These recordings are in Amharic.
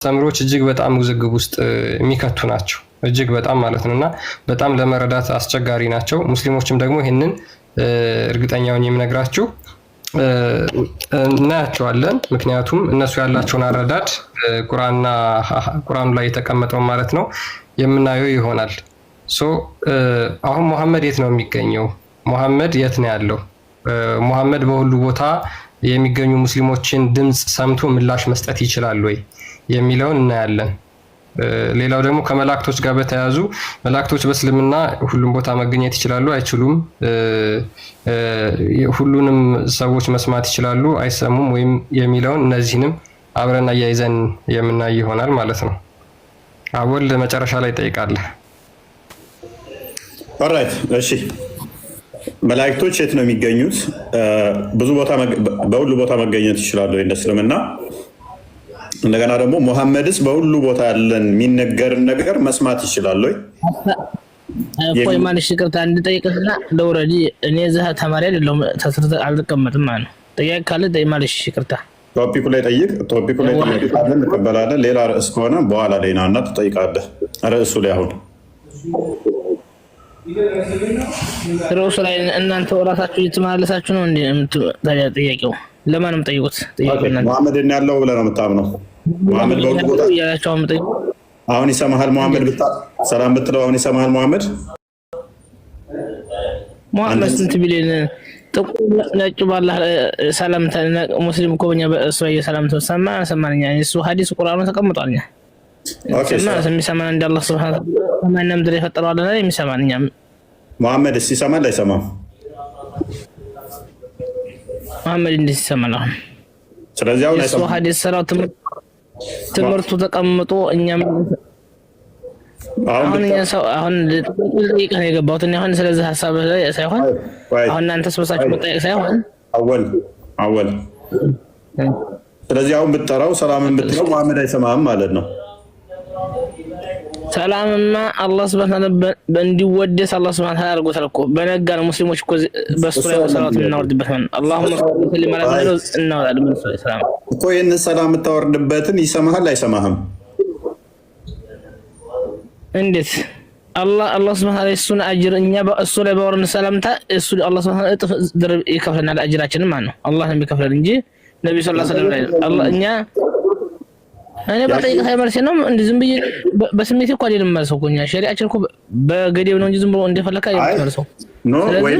ሰምሮች እጅግ በጣም ውዝግብ ውስጥ የሚከቱ ናቸው። እጅግ በጣም ማለት ነውና በጣም ለመረዳት አስቸጋሪ ናቸው። ሙስሊሞችም ደግሞ ይህንን እርግጠኛውን የምነግራችሁ እናያቸዋለን። ምክንያቱም እነሱ ያላቸውን አረዳድ ቁርአኑ ላይ የተቀመጠው ማለት ነው የምናየው ይሆናል። አሁን ሙሐመድ የት ነው የሚገኘው? ሙሐመድ የት ነው ያለው? ሙሐመድ በሁሉ ቦታ የሚገኙ ሙስሊሞችን ድምጽ ሰምቶ ምላሽ መስጠት ይችላል ወይ የሚለውን እናያለን። ሌላው ደግሞ ከመላእክቶች ጋር በተያያዙ መላእክቶች በእስልምና ሁሉም ቦታ መገኘት ይችላሉ አይችሉም? ሁሉንም ሰዎች መስማት ይችላሉ አይሰሙም ወይም የሚለውን እነዚህንም አብረን አያይዘን የምናይ ይሆናል ማለት ነው። አወል መጨረሻ ላይ ጠይቃለህ። ኦልራይት እሺ፣ መላእክቶች የት ነው የሚገኙት? ብዙ ቦታ በሁሉ ቦታ መገኘት ይችላሉ እንደ እስልምና። እንደገና ደግሞ ሙሐመድስ በሁሉ ቦታ ያለን የሚነገርን ነገር መስማት ይችላል ወይ? ቆይ ማለሽ ይቅርታ እንድጠይቅና ለወረዲ እኔ እዛ ተማሪ አይደለሁም ተስርተ አልቀመጥም ማለት ነው። ጥያቄ ካለ ማለሽ ይቅርታ ቶፒኩ ላይ ጠይቅ። ቶፒኩ ላይ ጠይቃለን እንቀበላለን። ሌላ ርዕስ ከሆነ በኋላ ላይ ና እና ትጠይቃለህ። ርዕሱ ላይ አሁን ርዕሱ ላይ እናንተ እራሳችሁ እየተመላለሳችሁ ነው እንዴ? ታዲያ ጥያቄው ለማንም ጠይቁት። ጥያቄው ሙሐመድ እና ያለው ብለህ ነው የምታምነው? ሙሐመድ በሁሉ ቦታ ያላቸው አሁን ይሰማሃል? ሙሐመድ ሰላም ብትለው አሁን ይሰማሃል? ሙሐመድ ስንት ቢሊዮን ጥቁር ነጭ ባላህ ሰላምታ ሙስሊም እኮ በእኛ በእሱ ሰላምታ ሰማንኛ እሱ ሐዲስ ቁርአኑ ተቀምጧል። የሚሰማን እንደ አላህ ሱብሓነሁ ወተዓላ ማንም ድር የፈጠረው አለና የሚሰማንኛ ሙሐመድ ይሰማል አይሰማም? ሙሐመድ እንዴት ይሰማል? ስለዚህ አሁን እሱ ሐዲስ ሰራው ትምህርቱ ተቀምጦ እኛም አሁን ሰው አሁን ለጥቂት ነው የገባሁት እና አሁን ስለዚህ ሐሳብ ላይ ሳይሆን አሁን እናንተ ስበሳችሁ መጠየቅ ሳይሆን አወል ስለዚህ አሁን ብትጠራው ሰላምን ብትለው ሙሐመድ አይሰማም ማለት ነው። ሰላምማ አላህ ሱብሓነሁ ወተዓላ እንዲወደስ አላህ ሱብሓነሁ ወተዓላ አድርጎታል እኮ በነጋ ነው። ሙስሊሞች እኮ በሱ ላይ ሰላም እናወርድበት ማለት አላሁመ ሰሊ ዐላ ሙሐመድ እናወርድ ሰላም እኮ ይሄን ሰላም የምታወርድበትን ይሰማሃል አይሰማህም? እንዴት አላህ ሱብሓነሁ ወተዓላ እሱን አጅር እኛ በእሱ ላይ ባወርን ሰላምታ እሱ አላህ ሱብሓነሁ ወተዓላ እጥፍ ድርብ ይከፍለናል አጅራችንን ማለት ነው። አላህ ነው የሚከፍለን እንጂ ነብዩ ሰለላሁ ዐለይሂ ወሰለም አላህ እኛ እኔ በጠይቅ ሳይመርስ ነው እንዴ? ዝም ብዬ በስሜት እኮ አይደለም መልሰው እኮ እኛ ሸሪዓችን እኮ በገደብ ነው እንጂ ዝም ብሎ እንደፈለከ አይመርሰው ኖ ወይ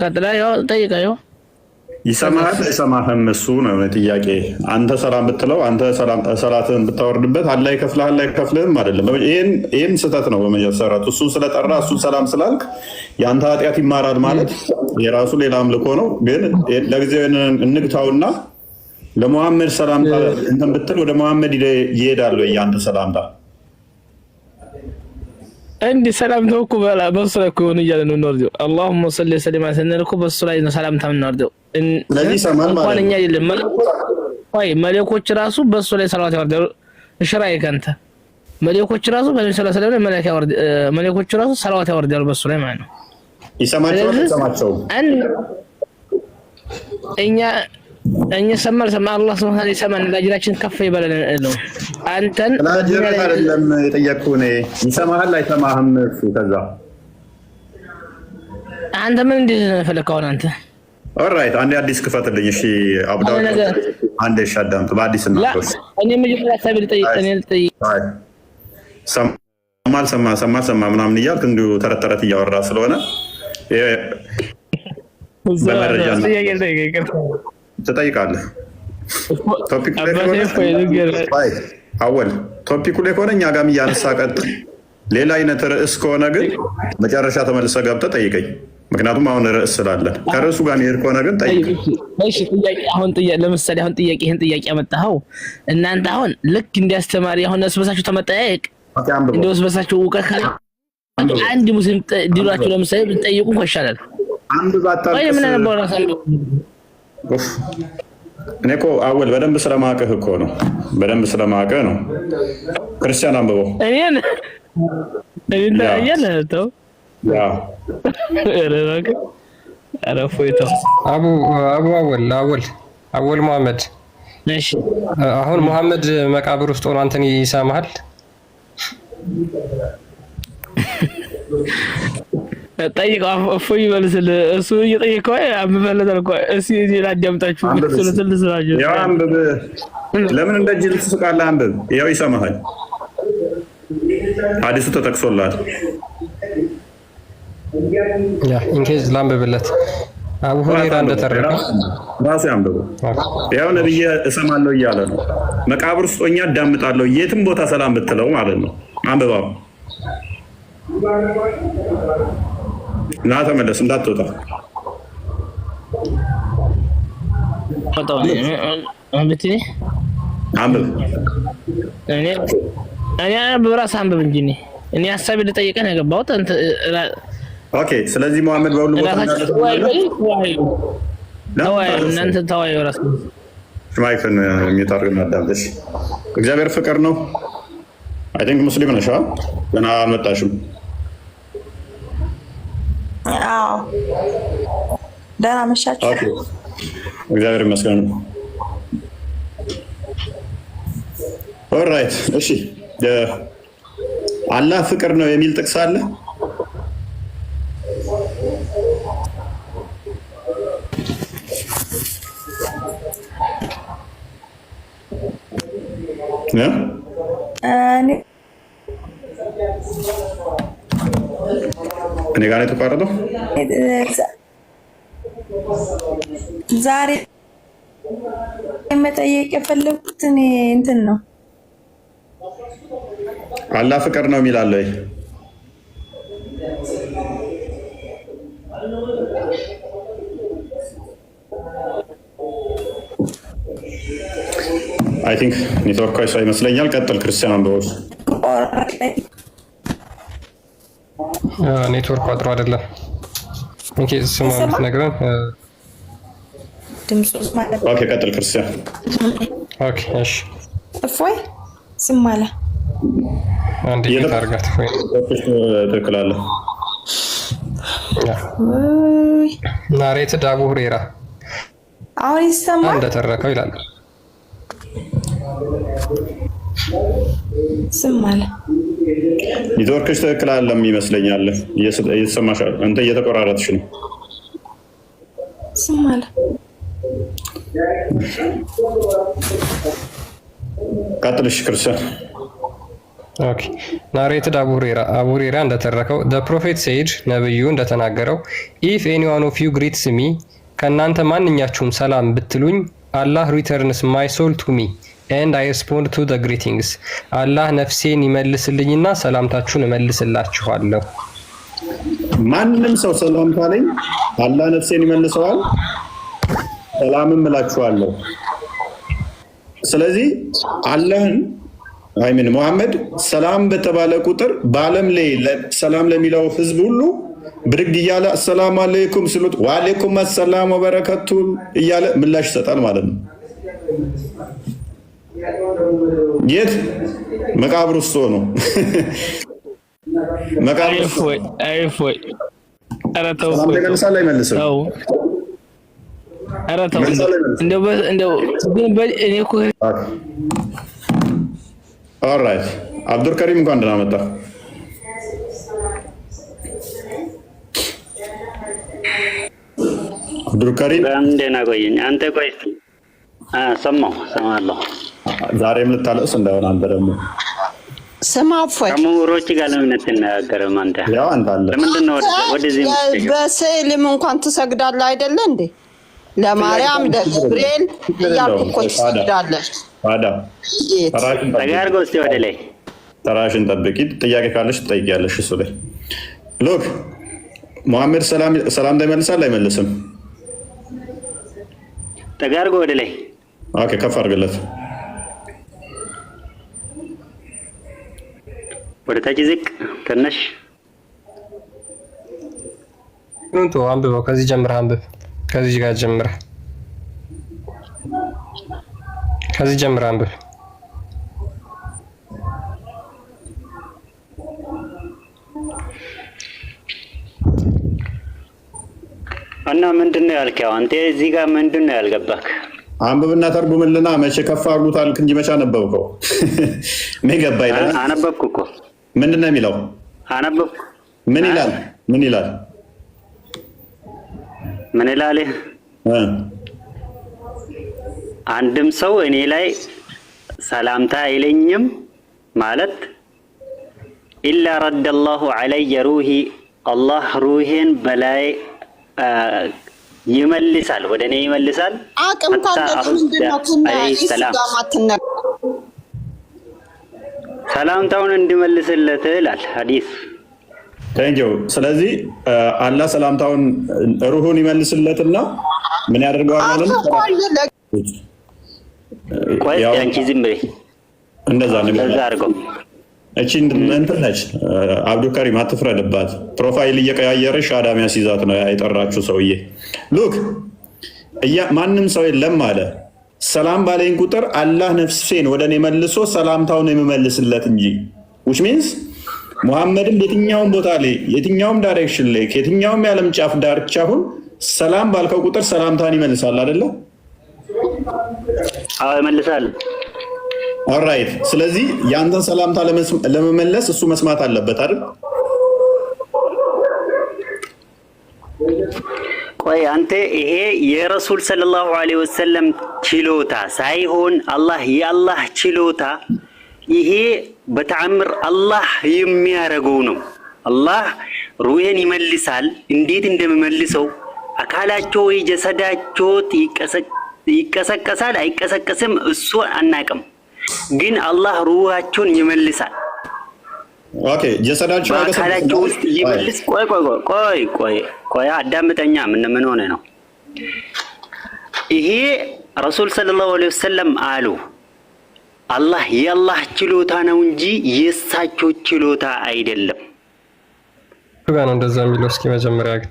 ቀጥላ ያው ጠይቀው ይሰማሃል አይሰማህም? እሱ ነው ጥያቄ። አንተ ሰላም ብትለው አንተ ሰላትን ብታወርድበት አላህ ይከፍልሃል አይከፍልህም አይደለም። ይሄን ስህተት ነው በመሰረቱ። እሱን ስለጠራ እሱን ሰላም ስላልክ የአንተ ኃጢአት ይማራል ማለት የራሱ ሌላ አምልኮ ነው። ግን ለጊዜው እንግታውና ለሙሐመድ ሰላምታ እንትን ብትል ወደ ሙሐመድ ይሄዳል ወይ የአንተ ሰላምታ? እንዴ ሰላምታው እኮ በሱ ላይ እኮ ነው እያለ ነው የምንወርደው። አላሁመ ሰሊ ወሰለም ስንል እኮ በሱ ላይ ነው ሰላምታ የምንወርደው። ስለዚህ ሰማን ማለት ነው። አይደለም መለኮች ራሱ በሱ ላይ ሰላዋት ያወርዳሉ። እሽራይ ከንተ መለኮች ራሱ በነብዩ ሰለላሁ ዐለይሂ ወሰለም መለኮች ራሱ ሰላዋት ያወርዳሉ በሱ ላይ ማለት ነው። ይሰማቸው እኛ ሰማል አላህ ሱብሓነሁ ወተዓላ ይሰማን ለአጅራችን ከፍ ይበለን ነው። አንተን ለአጅር አይደለም የጠየቅኩህ እኔ ይሰማሃል አይሰማህም? እሱ ከዛ አንተ ምን እንደፈለከው አንተ ኦልራይት አንዴ አዲስ ክፈትልኝ። እሺ አብዳው አንዴ ሻዳምጥ በአዲስ እና እኔ መጀመሪያ ታቢል ጠይቅ ሰማ ምናምን እያልክ እንዲሁ ተረት እያወራ ስለሆነ በመረጃ ትጠይቃለህ። ቶፒኩ ላይ ከሆነ እኛ ጋርም እያነሳ ቀጥል። ሌላ አይነት ርዕስ ከሆነ ግን መጨረሻ ተመልሰህ ገብተህ ጠይቀኝ። ምክንያቱም አሁን ርዕስ ስላለን ከርዕሱ ጋር የሚሄድ ከሆነ ግን ጠይቅ። እሺ ለምሳሌ አሁን ይህን ጥያቄ ያመጣኸው እናንተ አሁን ልክ እንዲያስተማሪ አሁን እርስ በርሳችሁ ተመጠያየቅ እንደ እርስ በርሳችሁ እውቀት ካለ አንድ ሙስሊም ዲሏችሁ ለምሳሌ ብትጠይቁ ይሻላል። ወይ ምን ነበር ራሳችሁ እኔ እኮ አወል በደንብ ስለማውቅህ እኮ ነው። በደንብ ስለማውቅህ ነው። ክርስቲያን አንብበው እኔን ያለተው ያ አረፎይቶ አቡ አወል አወል መሐመድ እሺ አሁን መሐመድ መቃብር ውስጥ ሆኖ አንተን ይሰማሃል? ጠይቀው እፎይ ይመልስልህ። እሱ እየጠየቀው አምበለታል እኮ እሺ እዚህ ላዳምጣችሁ ስለስላችሁ ያው አንብብ። ለምን እንደ ጅል ትስቃለህ? አንብብ። ያው ይሰማሃል። ሐዲሱ ተጠቅሶላል። ያ ኢንኬዝ ላንብብለት። አቡ ሁረይራ እንደተረከ ራሱ ያንብብ። ያው ነብይ እሰማለሁ እያለ ነው። መቃብር ውስጥ ሆኜ አዳምጣለሁ የትም ቦታ ሰላም ብትለው ማለት ነው። አንብባው ና ተመለስ፣ እንዳትወጣ። አንብብ። እኔ በራስህ አንብብ እንጂ እኔ ሀሳቤ ልጠይቅህ ነው የገባሁት። ኦኬ። ስለዚህ መሐመድ በሁሉ ቦታ እናንተ ተወያዩ። እራስህ ማይክን የሚታርግና አዳምጠሽ። እግዚአብሔር ፍቅር ነው። አይ ቲንክ ሙስሊም ነሽ? ገና አልመጣሽም። አዎ ደህና መሻችሁ። ኦኬ እግዚአብሔር ይመስገን። ኦልራይት እሺ። አላህ ፍቅር ነው የሚል ጥቅስ አለ? እኔ ጋር ነው የተቋረጠው። ዛሬ መጠየቅ የፈለኩት እኔ እንትን ነው አላህ ፍቅር ነው የሚል አለ ወይ? አይ ቲንክ ኔትወርክ አይሷ ይመስለኛል። ቀጥል ክርስቲያን አንብበው። ኔትወርክ አጥሮ አይደለም። ኦኬ ስሙ ነግረን ድምፁ ማለት ኦኬ ቀጥል ክርስቲያን። ኦኬ እሺ እፎይ ስም አለ አንዴ ታርጋት ወይ ትክክል ናሬትድ አቡ ሁረይራ አሁን ይሰማል እንደተረከው ይላል። ስም አለ ኔትወርክሽ ትክክል አይደለም ይመስለኛል። እየተሰማሽ አንተ እየተቆራረጥሽ ነው። ስም አለ ቀጥልሽ ክርስቲያን። ኦኬ ናሬትድ አቡ ሁረይራ እንደተረከው the prophet said ነብዩ እንደተናገረው if any one of you greets me ከናንተ ማንኛችሁም ሰላም ብትሉኝ Allah returns my soul to me and I respond to the greetings አላህ ነፍሴን ይመልስልኝና ሰላምታችሁን እመልስላችኋለሁ። ማንንም ሰው ሰላም ካለኝ አላህ ነፍሴን ይመልሰዋል፣ ሰላምም እላችኋለሁ። ስለዚህ አላህን አይምን መሐመድ ሰላም በተባለ ቁጥር በዓለም ላይ ሰላም ለሚለው ህዝብ ሁሉ ብድግ እያለ አሰላሙ አለይኩም ሲሉት ወአለይኩም አሰላም ወበረከቱ እያለ ምላሽ ይሰጣል ማለት ነው። የት መቃብር ውስጥ ሆኖ መቃብር ውስጥ አይፎይ አራተው ሰላም አይመልስም። አራተው እንደው ግን እኔ እኮ ኦልራይት አብዱል ከሪም እንኳን ደህና መጣ። አብዱል ከሪም እንደና ቆየኝ። አንተ ቆይ ሰማለሁ። ዛሬም ልታለቅስ እንዳይሆን አንተ ደግሞ ስማ እፎይ ከሙሮች ጋር ለምን ትነጋገርም? አንተ ያው አንተ አለ ለምንድን ነው ወደዚህ በስዕልም እንኳን ትሰግዳለህ አይደለ እንዴ? ለማርያም ለገብርኤል እያልኩ እኮ ትሰግዳለህ። ታዲያ ተጋርጎ እስቲ ወደ ላይ ተራሽን ጠብቂ። ጥያቄ ካለሽ ትጠይቂያለሽ። እሱ ላይ ሎክ መሐመድ ሰላም ይመልሳል አይመልስም? ተጋርጎ ወደ ላይ ኦኬ ከፍ አድርግለት። ወደ ታች ዝቅ ትንሽ እንቶ አንብበው። ከዚህ ጀምረህ አንብብ። ከዚህ ጋር ጀምረህ አንብብ። እና ምንድን ነው ያልከው አንተ? እዚህ ጋር ምንድን ነው ያልገባክ? አንብብና ተርጉምልና መቼ ከፍ አድርጉት አልክ እንጂ መቼ አነበብከው? ገባ ይላል። አነበብኩ እኮ። ምንድን ነው የሚለው? አነበብኩ። ምን ይላል? ምን ይላል? ምን ይላል? አንድም ሰው እኔ ላይ ሰላምታ አይለኝም ማለት ኢላ ረደላሁ ዐለየ ሩሂ አላህ ሩሄን በላይ ይመልሳል፣ ወደ እኔ ይመልሳል። አቅም ካለ ምንድነው ሰላምታውን እንዲመልስለት ይላል ሐዲስ። ታንጆ ስለዚህ አላህ ሰላምታውን ሩሁን ይመልስለትና ምን ያደርገዋል ማለት ነው? ቆይ አንቺ ዝም በይ። እንደዛ ነው አድርገው። እቺ እንትን ነች። አብዱልከሪም አትፍረድባት። ፕሮፋይል እየቀያየረሽ አዳም ያስይዛት ነው የጠራችሁ ሰውዬ። ሉክ ማንም ሰው የለም አለ። ሰላም ባለኝ ቁጥር አላህ ነፍሴን ወደ እኔ መልሶ ሰላምታውን የሚመልስለት እንጂ which means ሙሐመድም የትኛውም ቦታ ላይ የትኛውም ዳይሬክሽን ላይ ከየትኛውም የዓለም ጫፍ ዳርቻ ሁን ሰላም ባልከው ቁጥር ሰላምታን ይመልሳል አይደለ? አዎ ይመልሳል። ኦልራይት። ስለዚህ ያንተን ሰላምታ ለመመለስ እሱ መስማት አለበት አይደል? ቆይ አንተ ይሄ የረሱል ሰለላሁ ዐለይሂ ወሰለም ችሎታ ሳይሆን የአላህ ችሎታ ይሄ በተአምር አላህ የሚያደርገው ነው። አላህ ሩሄን ይመልሳል። እንዴት እንደሚመልሰው አካላቸው ወይ ጀሰዳቸው ይቀሰቀሳል አይቀሰቀስም እሱ አናቅም፣ ግን አላህ ሩሃቸውን ይመልሳል። ኦኬ ጀሰዳቸው አካላቸው ውስጥ ይመልስ። ቆይ አዳምጠኛ። ምን ሆነ ነው ይሄ? ረሱል ሰለላሁ ዐለይሂ ወሰለም አሉ የአላህ ችሎታ ነው እንጂ የእሳቸው ችሎታ አይደለም። ጋር ነው እንደዛ የሚለው። እስኪ መጀመሪያ ግን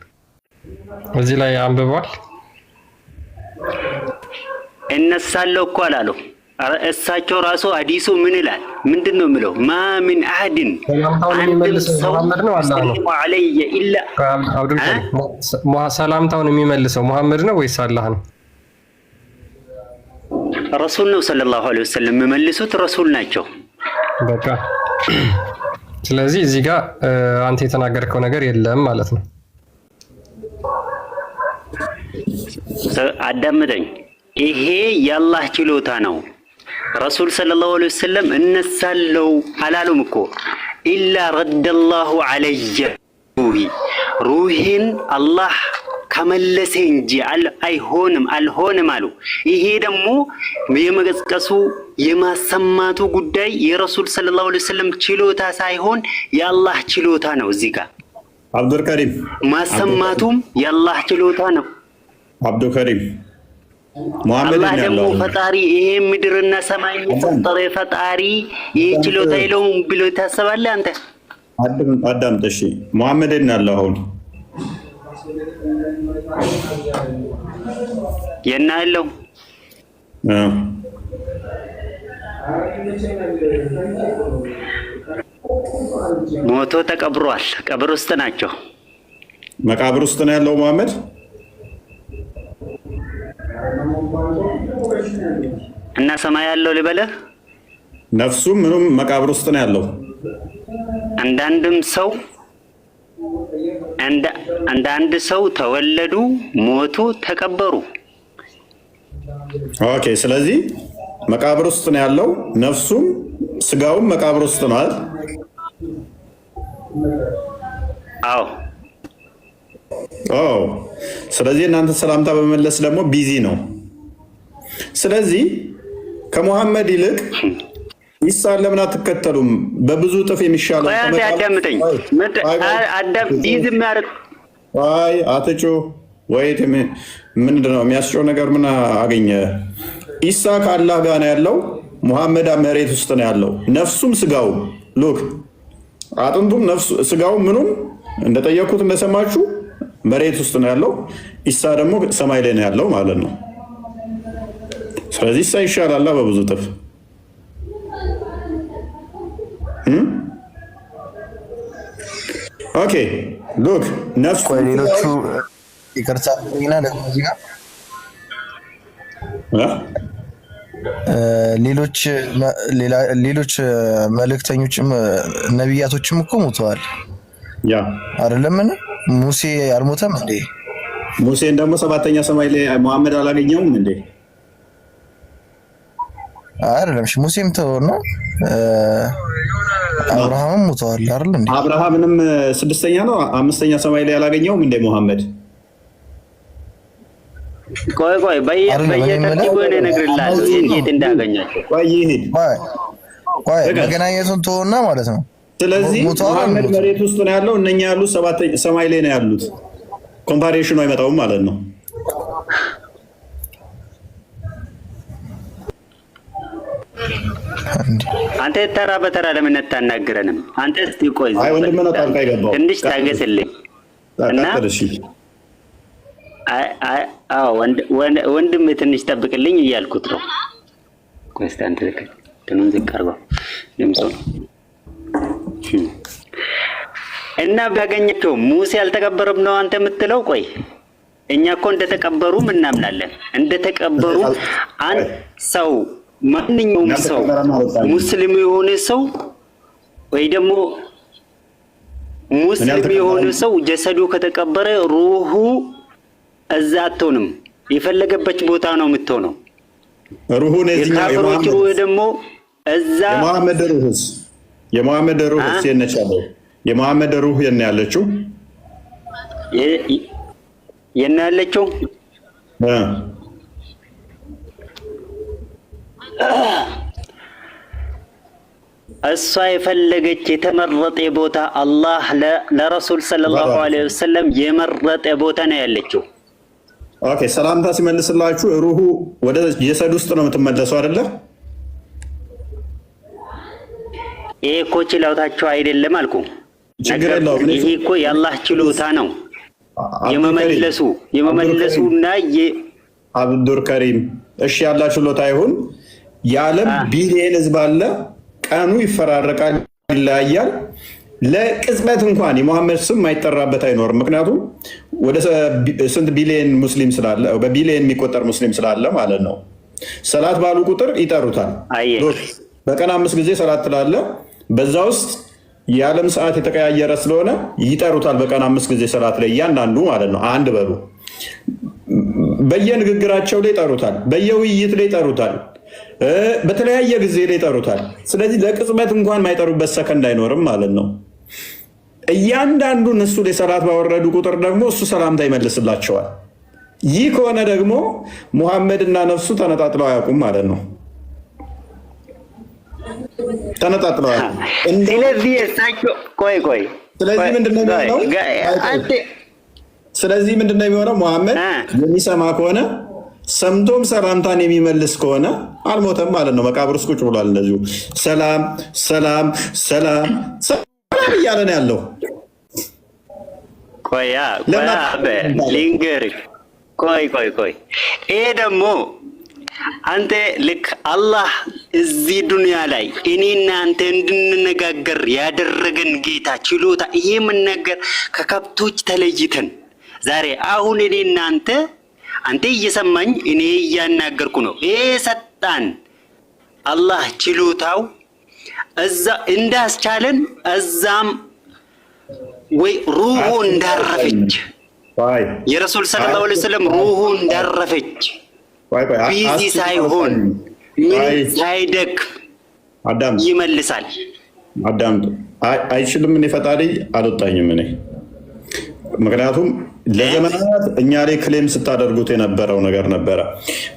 እዚህ ላይ አንብቧል። እነሳለሁ እኮ አላሉ። እሳቸው ራሱ ሐዲሱ ምን ይላል? ምንድን ነው የሚለው? ማ ሚን አህድን ሰላምታውን የሚመልሰው ሙሐመድ ነው ወይስ አላህ ነው? ረሱል ነው ሰለላሁ ዐለይሂ ወሰለም የሚመልሱት ረሱል ናቸው። በቃ ስለዚህ እዚህ ጋር አንተ የተናገርከው ነገር የለም ማለት ነው። አዳምጠኝ። ይሄ የአላህ ችሎታ ነው። ረሱል ሰለላሁ ዐለይሂ ወሰለም እነሳለው አላሉም እኮ ኢላ ረደላሁ ዐለየ ሩሂን አላህ ከመለሰ እንጂ አልሆንም አሉ። ይሄ ደግሞ የመቀስቀሱ የማሰማቱ ጉዳይ የረሱል ሰለላሁ ዐለይሂ ወሰለም ችሎታ ሳይሆን የአላህ ችሎታ ነው። እዚህ ጋር አብዱልከሪም ማሰማቱም የአላህ ችሎታ ነው። አብዱልከሪም አላህ ደግሞ ፈጣሪ ይሄ ምድርና ሰማይ የፈጠረ ፈጣሪ ይሄ ችሎታ የለውም ብሎ ታስባለህ አንተ? አዳምጥ እሺ። ሙሐመድን ያለው አሁን የና ያለው ሞቶ ተቀብሯል። ቀብር ውስጥ ናቸው። መቃብር ውስጥ ነው ያለው ሙሐመድ። እና ሰማይ ያለው ልበለህ ነፍሱም ምኑም መቃብር ውስጥ ነው ያለው። አንዳንድ ሰው ተወለዱ፣ ሞቱ፣ ተቀበሩ። ኦኬ ስለዚህ መቃብር ውስጥ ነው ያለው። ነፍሱም ስጋውም መቃብር ውስጥ ነው አይደል? አዎ። ስለዚህ እናንተ ሰላምታ በመመለስ ደግሞ ቢዚ ነው። ስለዚህ ከሙሐመድ ይልቅ ኢሳን ለምን አትከተሉም? በብዙ እጥፍ የሚሻለው አዳምጠኝ። ቢዚ የሚያደርግ አትጩ ወይ ምንድን ነው የሚያስጨው ነገር? ምን አገኘ? ኢሳ ከአላህ ጋር ነው ያለው። ሙሐመድ መሬት ውስጥ ነው ያለው። ነፍሱም ስጋው ሉክ አጥንቱም ስጋው ምኑም እንደጠየኩት እንደሰማችሁ መሬት ውስጥ ነው ያለው። ኢሳ ደግሞ ሰማይ ላይ ነው ያለው ማለት ነው። ስለዚህ ኢሳ ይሻላል በብዙ እጥፍ። ኦኬ ሉክ ነፍሱ ሌሎቹ ይቅርታ ይላል እዚህ ጋር ሌሎች መልእክተኞችም ነቢያቶችም እኮ ሞተዋል ያ አይደለምን? ሙሴ አልሞተም እንዴ? ሙሴን ደግሞ ሰባተኛ ሰማይ ላይ መሐመድ አላገኘውም እንዴ? አይደለም። እሺ ሙሴም ተወና አብርሃምም ሞተዋል አይደል እንዴ? አብርሃምንም ስድስተኛ ነው አምስተኛ ሰማይ ላይ አላገኘውም እንዴ መሐመድ? ቆይ በየተርቲቡ እኔ እነግርልሃለሁ እንዴት እንዳገኛቸው። ቆይ መገናኘቱን ተወና ማለት ነው። ስለዚህ መሐመድ መሬት ውስጥ ነው ያለው፣ እነኛ ያሉት ሰባተኛ ሰማይ ላይ ነው ያሉት። ኮምፓሬሽኑ አይመጣውም ማለት ነው። አንተ ተራ በተራ ለምን አታናግረንም? አንተ እስቲ ቆይ አይ ወንድም ነው ጣልቃ ይገባው ትንሽ ታገስልኝ እና ወንድም ትንሽ ጠብቅልኝ እያልኩት ነው። ቆይ እስቲ አንተ ትኑን ዝቅ አድርገው ድምፁ እና ባገኘቸው ሙሴ አልተቀበረም ነው አንተ የምትለው? ቆይ እኛ እኮ እንደተቀበሩ እናምናለን። እንደተቀበሩ አንድ ሰው ማንኛውም ሰው ሙስሊም የሆነ ሰው ወይ ደግሞ ሙስሊም የሆነ ሰው ጀሰዱ ከተቀበረ ሩሁ እዛ አትሆንም፣ የፈለገበት ቦታ ነው የምትሆነው። ሩሁ የካፈሮች ሩህ ደግሞ እዛ የመሐመድ ሩህ የነች ያለው የመሐመድ ሩህ የነ ያለችው እሷ የፈለገች የተመረጠ ቦታ አላህ ለረሱል ሰለላሁ ዐለይሂ ወሰለም የመረጠ ቦታ ነው ያለችው። ኦኬ ሰላምታ ሲመልስላችሁ ሩሁ ወደ ጀሰድ ውስጥ ነው የምትመለሰው አይደለ? ይሄ እኮ ችሎታቸው አይደለም አልኩ። ይሄ እኮ የአላህ ችሎታ ነው የመመለሱና አብዱር ከሪም እሺ ያላ ችሎታ ይሁን። የዓለም ቢሊየን ህዝብ አለ። ቀኑ ይፈራረቃል፣ ይለያያል። ለቅጽበት እንኳን የሙሐመድ ስም የማይጠራበት አይኖርም። ምክንያቱም ወደ ስንት ቢሊየን ሙስሊም ስላለ በቢሊየን የሚቆጠር ሙስሊም ስላለ ማለት ነው። ሰላት ባሉ ቁጥር ይጠሩታል። በቀን 5 ጊዜ ሰላት ትላለ። በዛ ውስጥ የዓለም ሰዓት የተቀያየረ ስለሆነ ይጠሩታል። በቀን 5 ጊዜ ሰላት ላይ እያንዳንዱ ማለት ነው። አንድ በሉ በየንግግራቸው ላይ ይጠሩታል፣ በየውይይት ላይ ይጠሩታል፣ በተለያየ ጊዜ ላይ ይጠሩታል። ስለዚህ ለቅጽበት እንኳን የማይጠሩበት ሰከንድ አይኖርም ማለት ነው። እያንዳንዱን እሱ ላይ ሰላት ባወረዱ ቁጥር ደግሞ እሱ ሰላምታ ይመልስላቸዋል። ይህ ከሆነ ደግሞ ሙሐመድና ነፍሱ ተነጣጥለው አያውቁም ማለት ነው። ተነጣጥለው አያውቁም። ስለዚህ እሳቸው ስለዚህ ምንድነው የሚሆነው? ሙሐመድ የሚሰማ ከሆነ ሰምቶም ሰላምታን የሚመልስ ከሆነ አልሞተም ማለት ነው። መቃብር ውስጥ ቁጭ ብሏል። እንደዚሁ ሰላም ሰላም ሰላም ሰላም እያለ ነው ያለው። ልንገርህ፣ ቆይ ይሄ ደግሞ አንተ ልክ አላህ እዚህ ዱንያ ላይ እኔና አንተ እንድንነጋገር ያደረገን ጌታ ችሎታ ይሄ ምን ነገር ከከብቶች ተለይተን ዛሬ አሁን እኔና አንተ እየሰማኝ እኔ እያናገርኩ ነው። ይሄ ሰጣን አላህ ችሎታው እዛ እንዳስቻለን እዛም ወይ ሩሁ እንዳረፈች የረሱል ሰለላሁ ዐለይሂ ወሰለም ሩሁ እንዳረፈች ቢዚ ሳይሆን ምን ሳይደክም ይመልሳል። አዳም አይችልም። እኔ ፈጣሪ አልወጣኝም እኔ ምክንያቱም ለዘመናት እኛ ላይ ክሌም ስታደርጉት የነበረው ነገር ነበረ።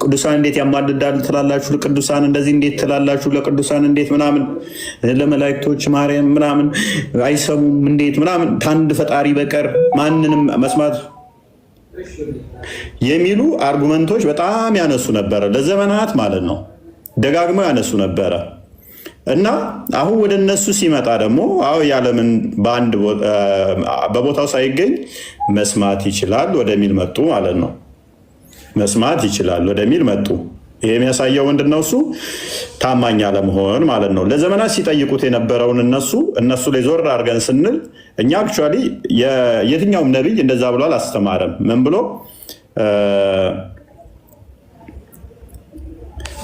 ቅዱሳን እንዴት ያማልዳል ትላላችሁ፣ ለቅዱሳን እንደዚህ እንዴት ትላላችሁ፣ ለቅዱሳን እንዴት ምናምን፣ ለመላእክቶች ማርያም ምናምን አይሰሙም እንዴት ምናምን፣ ከአንድ ፈጣሪ በቀር ማንንም መስማት የሚሉ አርጉመንቶች በጣም ያነሱ ነበረ፣ ለዘመናት ማለት ነው። ደጋግመው ያነሱ ነበረ። እና አሁን ወደ እነሱ ሲመጣ ደግሞ ያለምን በአንድ በቦታው ሳይገኝ መስማት ይችላል ወደሚል መጡ ማለት ነው። መስማት ይችላል ወደሚል መጡ። ይሄ የሚያሳየው ምንድነው? እሱ ታማኝ አለመሆን ማለት ነው። ለዘመናት ሲጠይቁት የነበረውን እነሱ ላይ ዞር አድርገን ስንል እኛ አክቹዋሊ የትኛውም ነቢይ እንደዛ ብሎ አላስተማረም። ምን ብሎ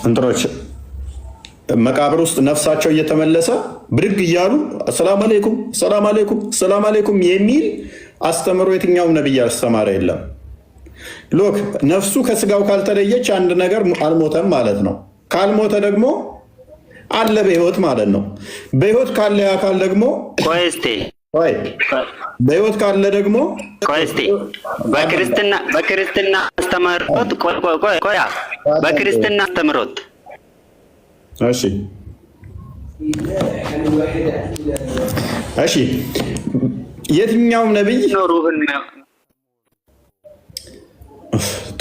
እንትኖች መቃብር ውስጥ ነፍሳቸው እየተመለሰ ብድግ እያሉ ሰላም አለይኩም ሰላም አለይኩም ሰላም አለይኩም የሚል አስተምሮ የትኛውም ነብይ አስተማረ የለም። ሎክ ነፍሱ ከስጋው ካልተለየች አንድ ነገር አልሞተም ማለት ነው። ካልሞተ ደግሞ አለ በህይወት ማለት ነው። በህይወት ካለ አካል ደግሞ በህይወት ካለ ደግሞ በክርስትና አስተምሮት በክርስትና አስተምሮት እሺ የትኛውም ነብይ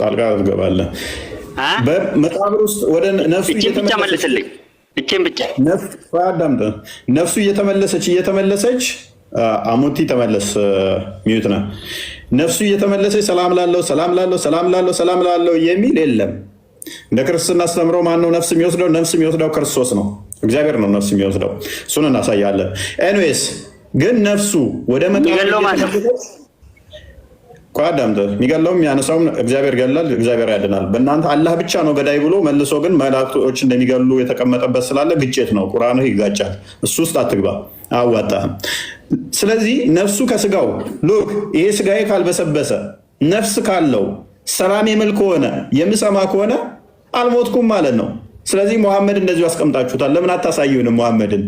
ጣልቃ ትገባለህ። በመቃብር ውስጥ ወደ ነፍሱ እየተመለሰልኝ እቺን ብቻ ነፍሱ እየተመለሰች አሙቲ ተመለስ ሚዩት ነው። ነፍሱ እየተመለሰች ሰላም ላለው የሚል የለም። እንደ ክርስትና አስተምሮ ማን ነው ነፍስ የሚወስደው? ነፍስ የሚወስደው ክርስቶስ ነው። እግዚአብሔር ነው ነፍስ የሚወስደው። እሱን እናሳያለን። ኤኒዌይስ ግን ነፍሱ ወደ መቃብር ቋዳምተ የሚገለውም ያነሳውም እግዚአብሔር ገላል፣ እግዚአብሔር ያድናል። በእናንተ አላህ ብቻ ነው ገዳይ ብሎ መልሶ ግን መላእክቶች እንደሚገሉ የተቀመጠበት ስላለ ግጭት ነው። ቁርአኑ ይጋጫል። እሱ ውስጥ አትግባ፣ አዋጣህም። ስለዚህ ነፍሱ ከስጋው ሉክ ይሄ ስጋዬ ካልበሰበሰ ነፍስ ካለው ሰላም የምል ከሆነ የምሰማ ከሆነ አልሞትኩም ማለት ነው። ስለዚህ ሙሐመድ እንደዚሁ አስቀምጣችሁታል። ለምን አታሳዩንም? ሙሐመድን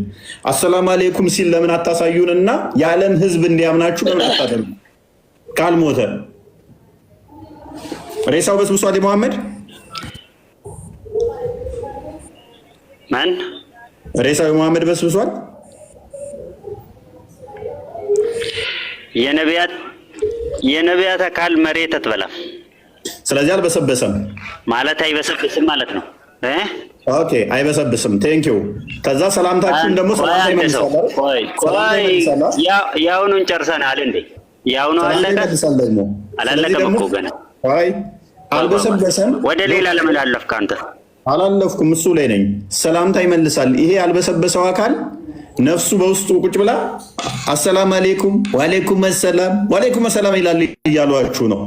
አሰላሙ አለይኩም ሲል ለምን አታሳዩንና የዓለም ህዝብ እንዲያምናችሁ ለምን አታደርጉ? ካልሞተ ሬሳው በስብሷል። ሙሐመድ ማን ሬሳው ሙሐመድ በስብሷል። የነቢያት አካል መሬት አትበላም። ስለዚህ አልበሰበሰም ማለት አይበሰብስም ማለት ነው። ኦኬ አይበሰብስም። ቴንክ ዩ። ከዛ ሰላምታችሁን ደግሞ ሰላምታ ይመልሳል። ያውኑን ጨርሰናል እንዴ? ያውኑ አለቀ አላለቀም እኮ ገና። አልበሰበሰም። ወደ ሌላ ለምን አለፍክ አንተ? አላለፍኩም፣ እሱ ላይ ነኝ። ሰላምታ ይመልሳል። ይሄ ያልበሰበሰው አካል ነፍሱ በውስጡ ቁጭ ብላ አሰላም አለይኩም ወአለይኩም ሰላም ይላል እያሏችሁ ነው።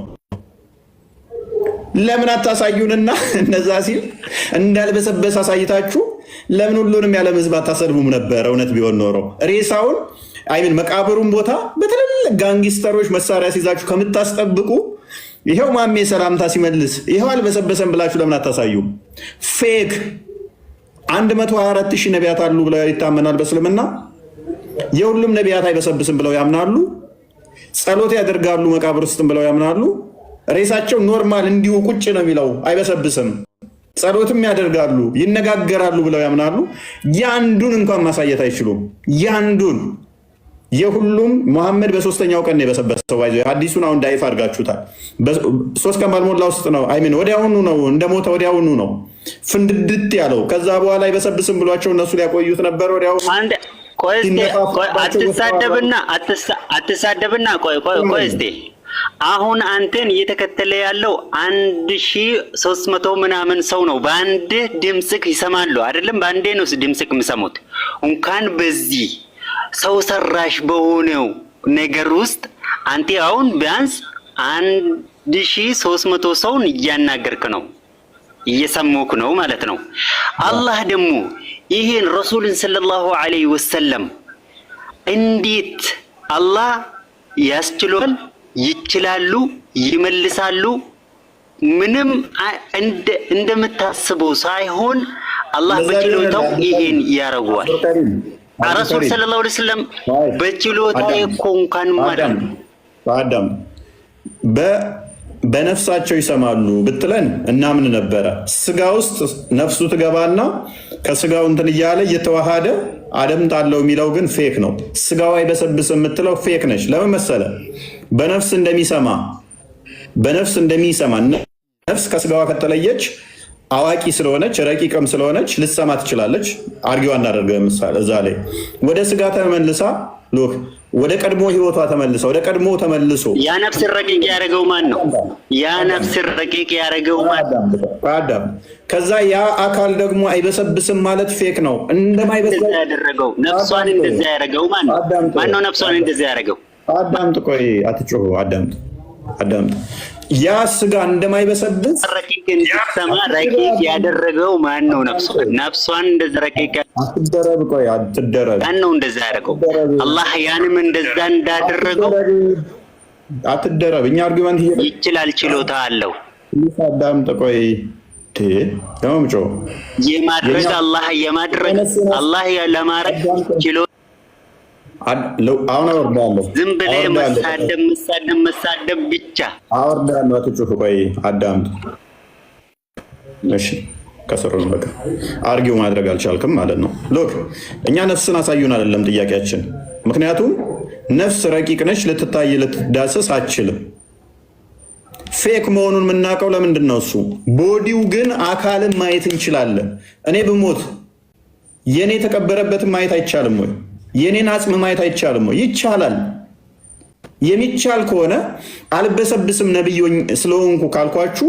ለምን አታሳዩንና እነዛ ሲል እንዳልበሰበሰ አሳይታችሁ ለምን ሁሉንም ያለም ህዝብ አታሰድቡም ነበር? እውነት ቢሆን ኖሮ ሬሳውን አይምን መቃብሩን ቦታ በትልልቅ ጋንጊስተሮች መሳሪያ ሲይዛችሁ ከምታስጠብቁ ይሄው ማሜ ሰላምታ ሲመልስ ይሄው አልበሰበሰም ብላችሁ ለምን አታሳዩም? ፌክ 124,000 ነቢያት አሉ ብለው ይታመናል በእስልምና። የሁሉም ነቢያት አይበሰብስም ብለው ያምናሉ። ጸሎት ያደርጋሉ መቃብር ውስጥም ብለው ያምናሉ። ሬሳቸው ኖርማል እንዲሁ ቁጭ ነው የሚለው አይበሰብስም። ጸሎትም ያደርጋሉ፣ ይነጋገራሉ ብለው ያምናሉ። ያንዱን እንኳን ማሳየት አይችሉም። ያንዱን የሁሉም መሐመድ በሶስተኛው ቀን ነው የበሰበሰው። ባይዘ ሐዲሱን አሁን ዳይፍ አድርጋችሁታል። 3 ቀን ባልሞላ ውስጥ ነው አይሚን ወዲያውኑ ነው እንደሞተ ወዲያውኑ ነው ፍንድድት ያለው። ከዛ በኋላ አይበሰብስም ብሏቸው እነሱ ሊያቆዩት ነበር። ወዲያውኑ አትሳደብና ቆይ እስቲ አሁን አንተን እየተከተለ ያለው 1300 ምናምን ሰው ነው። በአንድ ድምጽክ ይሰማሉ አይደለም? በአንዴ ነው ድምጽክ የሚሰሙት። እንኳን በዚህ ሰው ሰራሽ በሆነው ነገር ውስጥ አንተ አሁን ቢያንስ 1300 ሰውን እያናገርክ ነው፣ እየሰሙክ ነው ማለት ነው። አላህ ደግሞ ይሄን ረሱልን ሰለላሁ ዐለይሂ ወሰለም እንዴት አላህ ያስችሏል? ይችላሉ፣ ይመልሳሉ። ምንም እንደምታስበው ሳይሆን አላህ በችሎታው ይሄን ያረጋዋል። ረሱል ሰለላሁ ዐለይሂ ወሰለም በችሎታው እኮ እንኳን አዳም በነፍሳቸው ይሰማሉ ብትለን እናምን ነበረ። ስጋ ውስጥ ነፍሱ ትገባና ከስጋው እንትን እያለ እየተዋሃደ አደምጣለሁ የሚለው ግን ፌክ ነው። ስጋው አይበሰብስ የምትለው ፌክ ነች። ለምን መሰለ? በነፍስ እንደሚሰማ ነፍስ ከስጋዋ ከተለየች አዋቂ ስለሆነች ረቂቅም ስለሆነች ልሰማ ትችላለች። አርጊዋ እናደርገ ምሳሌ እዛ ላይ ወደ ስጋ ተመልሳ ሎክ ወደ ቀድሞ ህይወቷ ተመልሳ ወደ ቀድሞ ተመልሶ ያ ነፍስ ረቂቅ ያደረገው ማን ነው? ያ ነፍስ ረቂቅ ያደረገው አዳም። ከዛ ያ አካል ደግሞ አይበሰብስም ማለት ፌክ ነው። እንደማይበሰብስ ያደረገው ነፍሷን እንደዛ ያደረገው ማን ነው? ነፍሷን እንደዛ ያደረገው? አዳምጥ፣ ቆይ አትጮህ፣ አዳምጥ። ያ ስጋ እንደማይበሰብስ ረቂቅ እንድትሰማ ረቂቅ ያደረገው ማን ነው? ነፍሷን እንደዛ ረቂቅ አትደረብ። ቆይ አትደረብ። ማን ነው እንደዛ ያደረገው? አላህ ያንም እንደዛ እንዳደረገው አትደረብ። እኛ አርጊመንት ይችላል፣ ችሎታ አለው። አዳምጥ። ቆይ ደምጮ የማድረግ አላህ ለማድረግ ችሎታ አሁን አወርዳለሁ። ዝም ብለህ መሳደብ ብቻ አወርዳለሁ። አትጩህ። ቆይ አዳምጥ። እሺ ከስሩ ነው። በቃ አርጊው ማድረግ አልቻልክም ማለት ነው። ሎክ እኛ ነፍስን አሳዩን አይደለም ጥያቄያችን። ምክንያቱም ነፍስ ረቂቅ ነች፣ ልትታይ ልትዳሰስ አትችልም። ፌክ መሆኑን የምናውቀው ለምንድን ነው? እሱ ቦዲው ግን አካልን ማየት እንችላለን። እኔ ብሞት የኔ የተቀበረበትን ማየት አይቻልም ወይ? የኔን አጽም ማየት አይቻልም ወይ? ይቻላል። የሚቻል ከሆነ አልበሰብስም ነብይ ስለሆንኩ ካልኳችሁ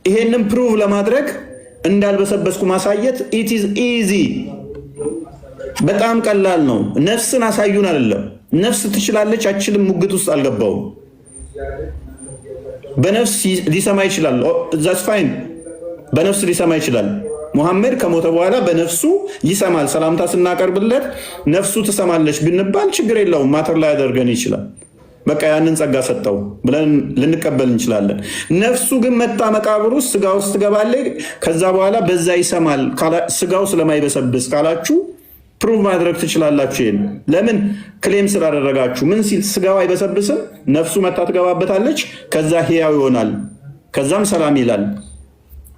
ይሄንን ፕሩቭ ለማድረግ እንዳልበሰበስኩ ማሳየት ኢት ኢዝ ኢዚ፣ በጣም ቀላል ነው። ነፍስን አሳዩን አይደለም። ነፍስ ትችላለች አችልም ሙግት ውስጥ አልገባውም። በነፍስ ሊሰማ ይችላል። ዛትስ ፋይን። በነፍስ ሊሰማ ይችላል። ሙሐመድ ከሞተ በኋላ በነፍሱ ይሰማል። ሰላምታ ስናቀርብለት ነፍሱ ትሰማለች ብንባል ችግር የለውም። ማተር ላይ ያደርገን ይችላል። በቃ ያንን ጸጋ ሰጠው ብለን ልንቀበል እንችላለን። ነፍሱ ግን መጣ መቃብር ውስጥ ስጋ ውስጥ ትገባለች። ከዛ በኋላ በዛ ይሰማል ስጋው ስለማይበሰብስ ካላችሁ ፕሩቭ ማድረግ ትችላላችሁ። ይሄን ለምን ክሌም ስላደረጋችሁ? ምን ሲል ስጋው አይበሰብስም፣ ነፍሱ መታ ትገባበታለች፣ ከዛ ህያው ይሆናል፣ ከዛም ሰላም ይላል።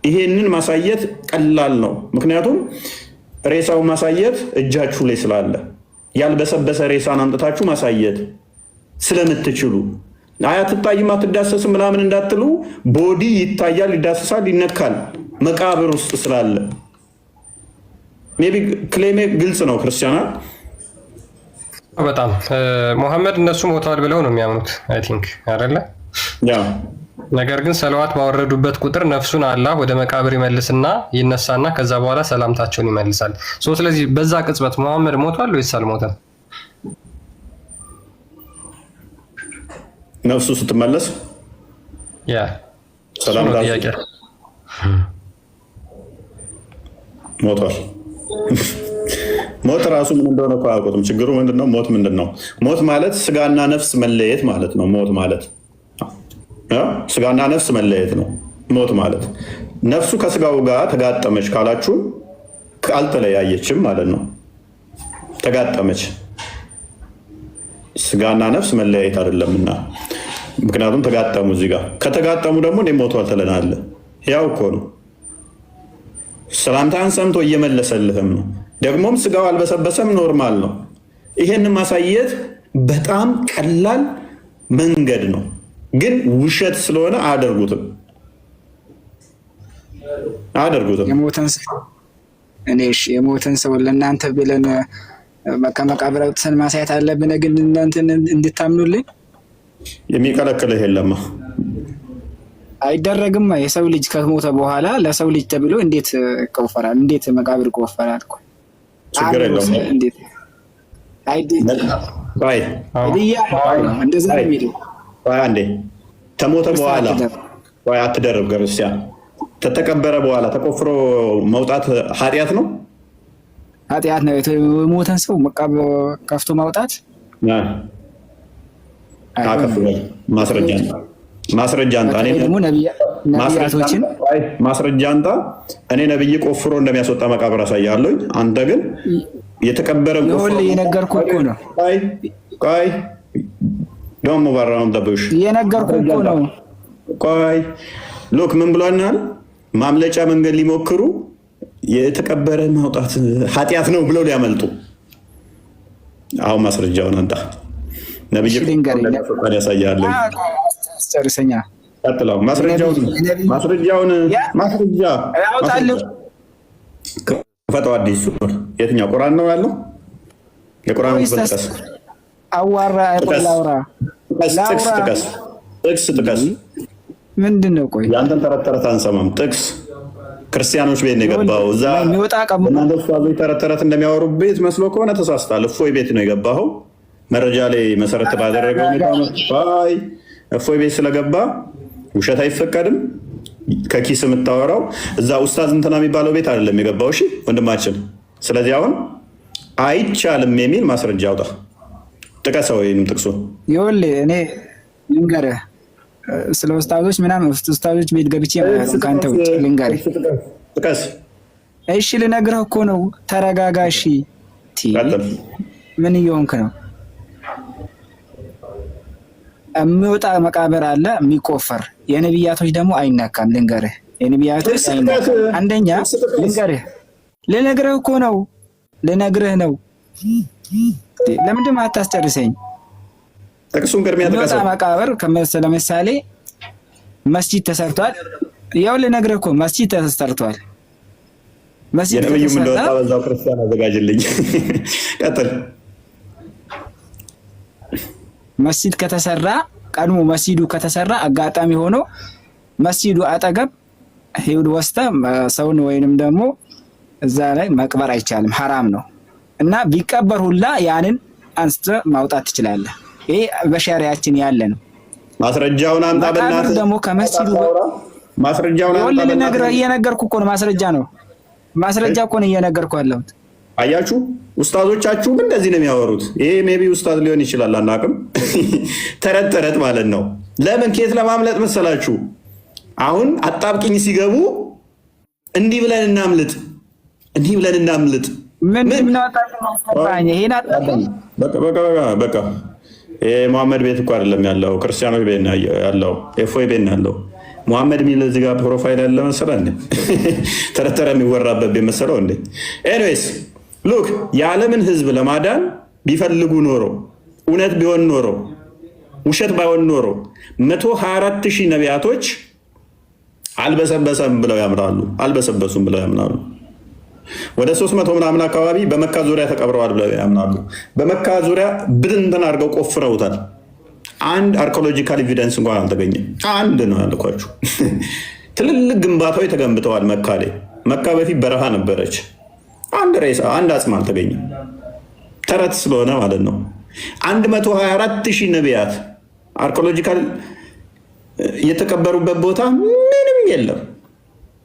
ይሄንን ማሳየት ቀላል ነው። ምክንያቱም ሬሳው ማሳየት እጃችሁ ላይ ስላለ ያልበሰበሰ ሬሳን አምጥታችሁ ማሳየት ስለምትችሉ አትታይም አትዳሰስም ምናምን እንዳትሉ፣ ቦዲ ይታያል፣ ይዳሰሳል፣ ይነካል መቃብር ውስጥ ስላለ። ሜይ ቢ ክሌሜ ግልጽ ነው። ክርስቲያናት በጣም ሙሐመድ እነሱ ሞተዋል ብለው ነው የሚያምኑት አይ ቲንክ አይደለ? ነገር ግን ሰለዋት ባወረዱበት ቁጥር ነፍሱን አላህ ወደ መቃብር ይመልስና ይነሳና ከዛ በኋላ ሰላምታቸውን ይመልሳል። ስለዚህ በዛ ቅጽበት ሙሐመድ ሞቷል ወይስ አልሞተም? ነፍሱ ስትመለስ ያ ሰላምታ ሞቷል። ሞት ራሱ ምን እንደሆነ እኮ አያውቁትም። ችግሩ ምንድነው? ሞት ምንድነው? ሞት ማለት ስጋና ነፍስ መለየት ማለት ነው። ሞት ማለት ስጋና ነፍስ መለየት ነው። ሞት ማለት ነፍሱ ከስጋው ጋር ተጋጠመች ካላችሁ አልተለያየችም ማለት ነው። ተጋጠመች። ስጋና ነፍስ መለያየት አይደለምና፣ ምክንያቱም ተጋጠሙ። እዚህ ጋር ከተጋጠሙ ደግሞ እኔ ሞቷል ትለናለህ። ያው እኮ ነው። ሰላምታን ሰምቶ እየመለሰልህም ነው። ደግሞም ስጋው አልበሰበሰም፣ ኖርማል ነው። ይሄን ማሳየት በጣም ቀላል መንገድ ነው፣ ግን ውሸት ስለሆነ አያደርጉትም። የሞተን ሰው ለእናንተ ብለን መቃብር አውጥተን ማሳየት አለብን፣ ግን እናንተ እንድታምኑልኝ የሚከለክልህ የለማ። አይደረግም። የሰው ልጅ ከሞተ በኋላ ለሰው ልጅ ተብሎ እንዴት ይቆፈራል? እንዴት መቃብር ይቆፈራል? ችግር የለውም። አንዴ ተሞተ በኋላ አትደርብ። ክርስቲያን ተተቀበረ በኋላ ተቆፍሮ መውጣት ኃጢአት ነው? ኃጢአት ነው። የሞተን ሰው መቃብር ከፍቶ ማውጣት ማስረጃ አንጣ። እኔ ነብይ ቆፍሮ እንደሚያስወጣ መቃብር አሳያለሁ። አንተ ግን የተቀበረ የነገርኩህ እኮ ነው። ቆይ ደግሞ ባራውን ደብሽ የነገርኩህ እኮ ነው። ቆይ ሎክ ምን ብሏናል? ማምለጫ መንገድ ሊሞክሩ የተቀበረ ማውጣት ኃጢአት ነው ብለው ሊያመልጡ። አሁን ማስረጃውን አንጣ። ነብይ ያሳያለሁ። ጨርሰኛ ቀጥለው ማስረጃውን ክፈተው። አዲሱ የትኛው ቁርአን ነው ያለው? የቁርአን ጥቀስ። አዋራ ላውራ ጥቅስ ጥቀስ። ምንድን ነው? ቆይ ያንተን ተረት አንሰማም። ጥቅስ ክርስቲያኖች ቤት ነው የገባው። እዛ ተረት እንደሚያወሩ ቤት መስሎ ከሆነ ተሳስታል። እፎይ ቤት ነው የገባኸው። መረጃ ላይ መሰረት ባደረገው እፎይ ቤት ስለገባ ውሸት አይፈቀድም። ከኪስ የምታወራው እዛ ኡስታዝ እንትና የሚባለው ቤት አይደለም የገባው። እሺ ወንድማችን፣ ስለዚህ አሁን አይቻልም የሚል ማስረጃ አውጣ፣ ጥቀሰው። ወይም ጥቅሱ ይኸውልህ እኔ ልንገርህ ስለ ኡስታዞች ምናምን ኡስታዞች ቤት ገብቼ ከአንተ ውጭ ልንገርህ። ጥቀስ። እሺ ልነግርህ እኮ ነው። ተረጋጋ። እሺ ምን እየሆንክ ነው? የሚወጣ መቃብር አለ የሚቆፈር። የነቢያቶች ደግሞ አይናካም። ልንገርህ የነቢያቶች አይናካም። አንደኛ ልነግርህ እኮ ነው። ልነግርህ ነው። ለምንድን ነው አታስጨርሰኝ? ጥቅሱን ቅድሚያ ጥቀስ። የሚወጣ መቃብር ለምሳሌ መስጂድ ተሰርቷል። ያው ልነግርህ እኮ መስጂድ ተሰርቷል። መስጂድ የነብዩም እንደወጣ በዛው ክርስቲያን አዘጋጅልኝ። ቀጥል። መስጂድ ከተሰራ ቀድሞ መስጂዱ ከተሰራ አጋጣሚ ሆኖ መስጂዱ አጠገብ ሄድ ወስተ ሰውን ወይንም ደግሞ እዛ ላይ መቅበር አይቻልም፣ ሐራም ነው። እና ቢቀበር ሁላ ያንን አንስተ ማውጣት ትችላለህ። ይሄ በሸሪዓችን ያለ ነው። ማስረጃውን አምጣ በእናትህ። ደግሞ ከመስጂዱ ማስረጃውን አምጣ በእናትህ። ልነግርህ እየነገርኩ እኮ ነው። ማስረጃ ነው። ማስረጃ እኮ ነው እየነገርኩ ያለሁት። አያችሁ ኡስታዞቻችሁም እንደዚህ ነው የሚያወሩት። ይሄ ሜቢ ኡስታዝ ሊሆን ይችላል አናውቅም። ተረት ማለት ነው። ለምን ኬት ለማምለጥ መሰላችሁ? አሁን አጣብቂኝ ሲገቡ እንዲህ ብለን እናምልጥ፣ እንዲህ ብለን እናምልጥ። ምን እናወጣኝ? ይሄን አጣብቂኝ በቃ ይሄ መሐመድ ቤት እኮ አይደለም ያለው፣ ክርስቲያኖች ቤት ነው ያለው፣ ኤፎይ ቤት ነው ያለው። መሐመድ የሚል እዚህ ጋር ፕሮፋይል ያለ መሰለህ እንዴ? ተረተረ የሚወራበት ቤት መሰለው እንዴ? ኤኒዌይስ ሉክ የዓለምን ህዝብ ለማዳን ቢፈልጉ ኖሮ እውነት ቢሆን ኖሮ ውሸት ባይሆን ኖሮ 124,000 ነቢያቶች አልበሰበሰም ብለው ያምናሉ፣ አልበሰበሱም ብለው ያምናሉ። ወደ 300 ምናምን አካባቢ በመካ ዙሪያ ተቀብረዋል ብለው ያምናሉ። በመካ ዙሪያ ብትንትን አድርገው ቆፍረውታል። አንድ አርኪኦሎጂካል ኤቪደንስ እንኳን አልተገኘም። አንድ ነው ያልኳችሁ። ትልልቅ ግንባታዎች ተገንብተዋል መካ ላይ። መካ በፊት በረሃ ነበረች። አንድ ሬሳ አንድ አጽም አልተገኘም። ተረት ስለሆነ ማለት ነው። 124,000 ነቢያት አርኪኦሎጂካል የተቀበሩበት ቦታ ምንም የለም።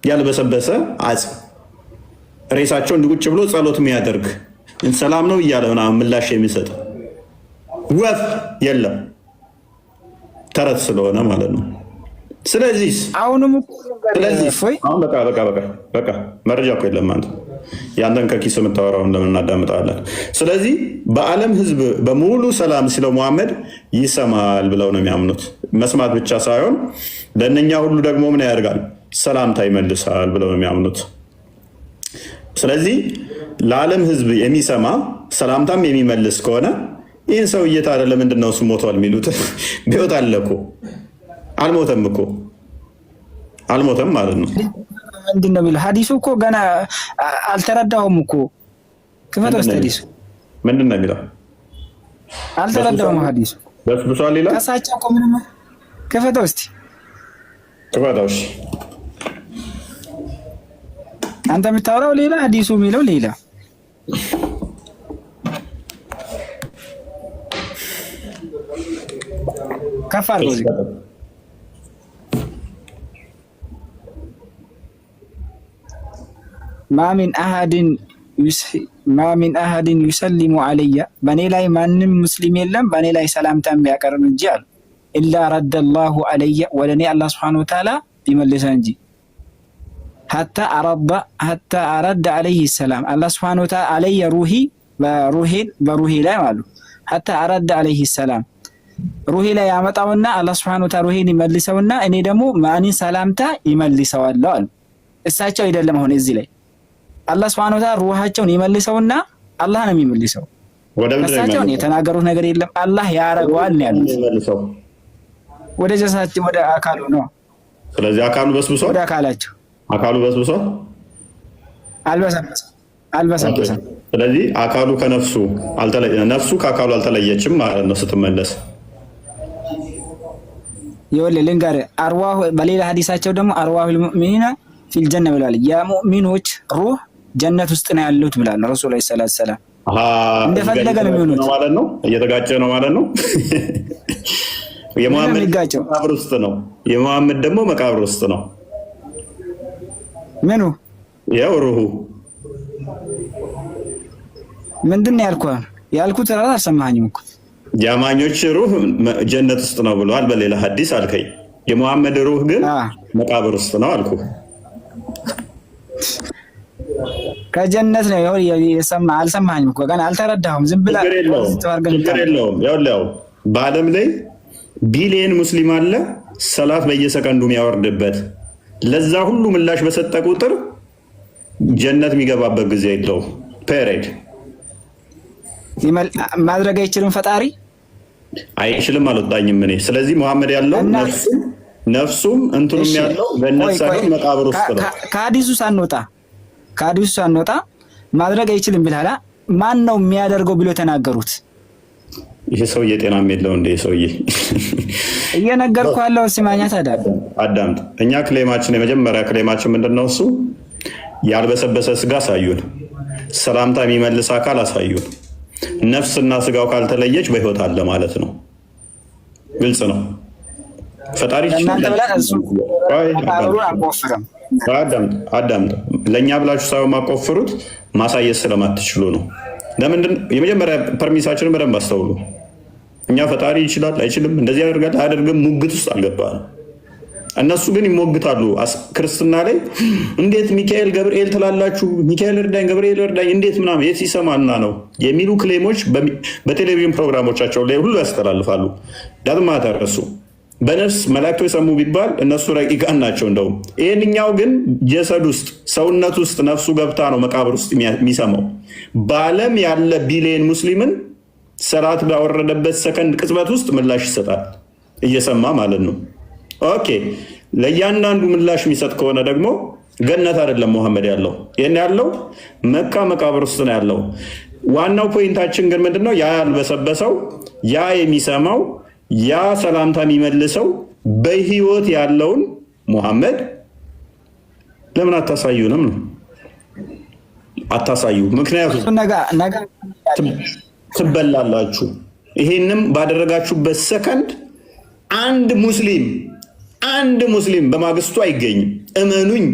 ያልበሰበሰ አጽም ሬሳቸው እንዲቁጭ ብሎ ጸሎት የሚያደርግ ሰላም ነው እያለ ምናምን ምላሽ የሚሰጥ ወፍ የለም። ተረት ስለሆነ ማለት ነው። ስለዚህ አሁንም በቃ መረጃ እኮ የለም። አንተ ያንተን ከኪስ የምታወራውን ለምን እናዳምጣለን? ስለዚህ በዓለም ህዝብ በሙሉ ሰላም ሲለው መሐመድ ይሰማል ብለው ነው የሚያምኑት። መስማት ብቻ ሳይሆን ለእነኛ ሁሉ ደግሞ ምን ያደርጋል? ሰላምታ ይመልሳል ብለው ነው የሚያምኑት። ስለዚህ ለዓለም ህዝብ የሚሰማ ሰላምታም የሚመልስ ከሆነ ይህን ሰውዬ ታዲያ ለምንድን ነው እሱ ሞቷል የሚሉት? ቢወት አለ እኮ አልሞተም እኮ አልሞተም ማለት ነው። ምንድን ነው የሚለው ሀዲሱ እኮ ገና አልተረዳሁም እኮ። ክፈት ውስጥ ሀዲሱ ምንድን ነው የሚለው? አልተረዳሁም። ሀዲሱ በስብሷል ይላል። ከሳቸው እኮ ምንም ክፈት ውስጥ ክፈታው። እሺ አንተ የምታወራው ሌላ፣ ሀዲሱ የሚለው ሌላ። ከፍ አድርገው ማሚን አሃድን ዩሰሊሙ አለየ በእኔ ላይ ማንም ሙስሊም የለም በእኔ ላይ ሰላምታን ቢያቀርብ እንጂ አሉ ኢላ ረደ ላሁ አለየ ወደ እኔ አላህ ስብሐነሁ ወተዓላ ቢመልሰ እንጂ ሐታ አረደ አለይህ ሰላም አላህ ስብሐነሁ ወተዓላ አለየ ሩሂ በሩሂ ላይ አሉ ሐታ አረደ አለይህ ሰላም ሩሂ ላይ ያመጣውና አላህ ስብሐነሁ ወተዓላ ሩሂን ይመልሰውና እኔ ደግሞ ማንን ሰላምታ ይመልሰዋለሁ አሉ። እሳቸው አይደለም አሁን እዚህ ላይ አላህ ስብሐነሁ ወተዓላ ሩሃቸውን ይመልሰውና አላህ ነው የሚመልሰው። እሳቸው የተናገሩት ነገር የለም አላህ ያረጋዋል ነው ያሉት። ወደ ጀሳቸው ወደ አካሉ ነው። ስለዚህ አካሉ በስብሷል። ወደ አካላቸው አካሉ በስብሷል። አልበሰበሰም። ስለዚህ አካሉ ከነፍሱ ነፍሱ ከአካሉ አልተለየችም ማለት ነው ስትመለስ። ይኸውልህ ልንገርህ አርዋሁ በሌላ ሐዲሳቸው ደግሞ አርዋሁል ሙእሚኒና ፊል ጀነ ብለዋል። የሙእሚኖች ሩህ ጀነት ውስጥ ነው ያሉት ብለዋል ረሱል ሰለላሁ ዐለይሂ ወሰለም። እንደፈለገ ነው የሚሆኑት ማለት ነው። እየተጋጨ ነው ማለት ነው። የሙሐመድ መቃብር ውስጥ ነው። የሙሐመድ ደግሞ መቃብር ውስጥ ነው። ምኑ ያው ሩሁ ምንድን ነው ያልኩት? ራስ አልሰማኸኝም እኮ የአማኞች ሩህ ጀነት ውስጥ ነው ብለዋል በሌላ ሐዲስ አልከኝ። የሙሐመድ ሩህ ግን መቃብር ውስጥ ነው አልኩ። ከጀነት ነው አልሰማኸኝም እኮ ገና አልተረዳሁም። ዝም ብለህ ችግር የለውም። ያው በዓለም ላይ ቢሊየን ሙስሊም አለ ሰላት በየሰከንዱ የሚያወርድበት። ለዛ ሁሉ ምላሽ በሰጠ ቁጥር ጀነት የሚገባበት ጊዜ የለውም። ፔሬድ ማድረግ አይችልም። ፈጣሪ አይችልም አልወጣኝም እኔ። ስለዚህ ሙሐመድ ያለው ነፍሱም እንትኑም ያለው በእነሱ ሳይሆን መቃብር ውስጥ ነው። ከሐዲሱ ሳንወጣ ማድረግ አይችልም ብላላ ማን ነው የሚያደርገው ብሎ የተናገሩት? ይሄ ሰውዬ ጤናም የለው እንደ ሰውዬ እየነገርኩህ ያለው ሲማኛ ታዲያ አዳምጥ። እኛ ክሌማችን የመጀመሪያ ክሌማችን ምንድነው? እሱ ያልበሰበሰ ስጋ አሳዩን፣ ሰላምታ የሚመልስ አካል አሳዩን። ነፍስና ስጋው ካልተለየች በህይወት አለ ማለት ነው። ግልጽ ነው። ፈጣሪ አዳምጥ። ለእኛ ብላችሁ ሳይሆን ማቆፍሩት ማሳየት ስለማትችሉ ነው። ለምንድን የመጀመሪያ ፐርሚሳችንን በደንብ አስተውሉ። እኛ ፈጣሪ ይችላል አይችልም፣ እንደዚህ ያደርጋል አያደርግም ሙግት ውስጥ አልገባንም። እነሱ ግን ይሞግታሉ። ክርስትና ላይ እንዴት ሚካኤል ገብርኤል ትላላችሁ? ሚካኤል እርዳኝ፣ ገብርኤል እርዳኝ እንዴት ምናምን የት ሲሰማና ነው የሚሉ ክሌሞች በቴሌቪዥን ፕሮግራሞቻቸው ላይ ሁሉ ያስተላልፋሉ። ዳትማ ተረሱ በነፍስ መላእክቶች ሰሙ ቢባል እነሱ ረቂቃን ናቸው። እንደውም ይህንኛው ግን ጀሰድ ውስጥ ሰውነት ውስጥ ነፍሱ ገብታ ነው መቃብር ውስጥ የሚሰማው። በዓለም ያለ ቢሊየን ሙስሊምን ሰላት ባወረደበት ሰከንድ ቅጽበት ውስጥ ምላሽ ይሰጣል፣ እየሰማ ማለት ነው። ኦኬ፣ ለእያንዳንዱ ምላሽ የሚሰጥ ከሆነ ደግሞ ገነት አይደለም ሙሐመድ ያለው፣ ይህን ያለው መካ መቃብር ውስጥ ነው ያለው። ዋናው ፖይንታችን ግን ምንድነው? ያ ያልበሰበሰው፣ ያ የሚሰማው፣ ያ ሰላምታ የሚመልሰው በህይወት ያለውን ሙሐመድ ለምን አታሳዩንም ነው? አታሳዩ። ምክንያቱም ትበላላችሁ። ይሄንም ባደረጋችሁበት ሰከንድ አንድ ሙስሊም በማግስቱ አይገኝም። እመኑኝ፣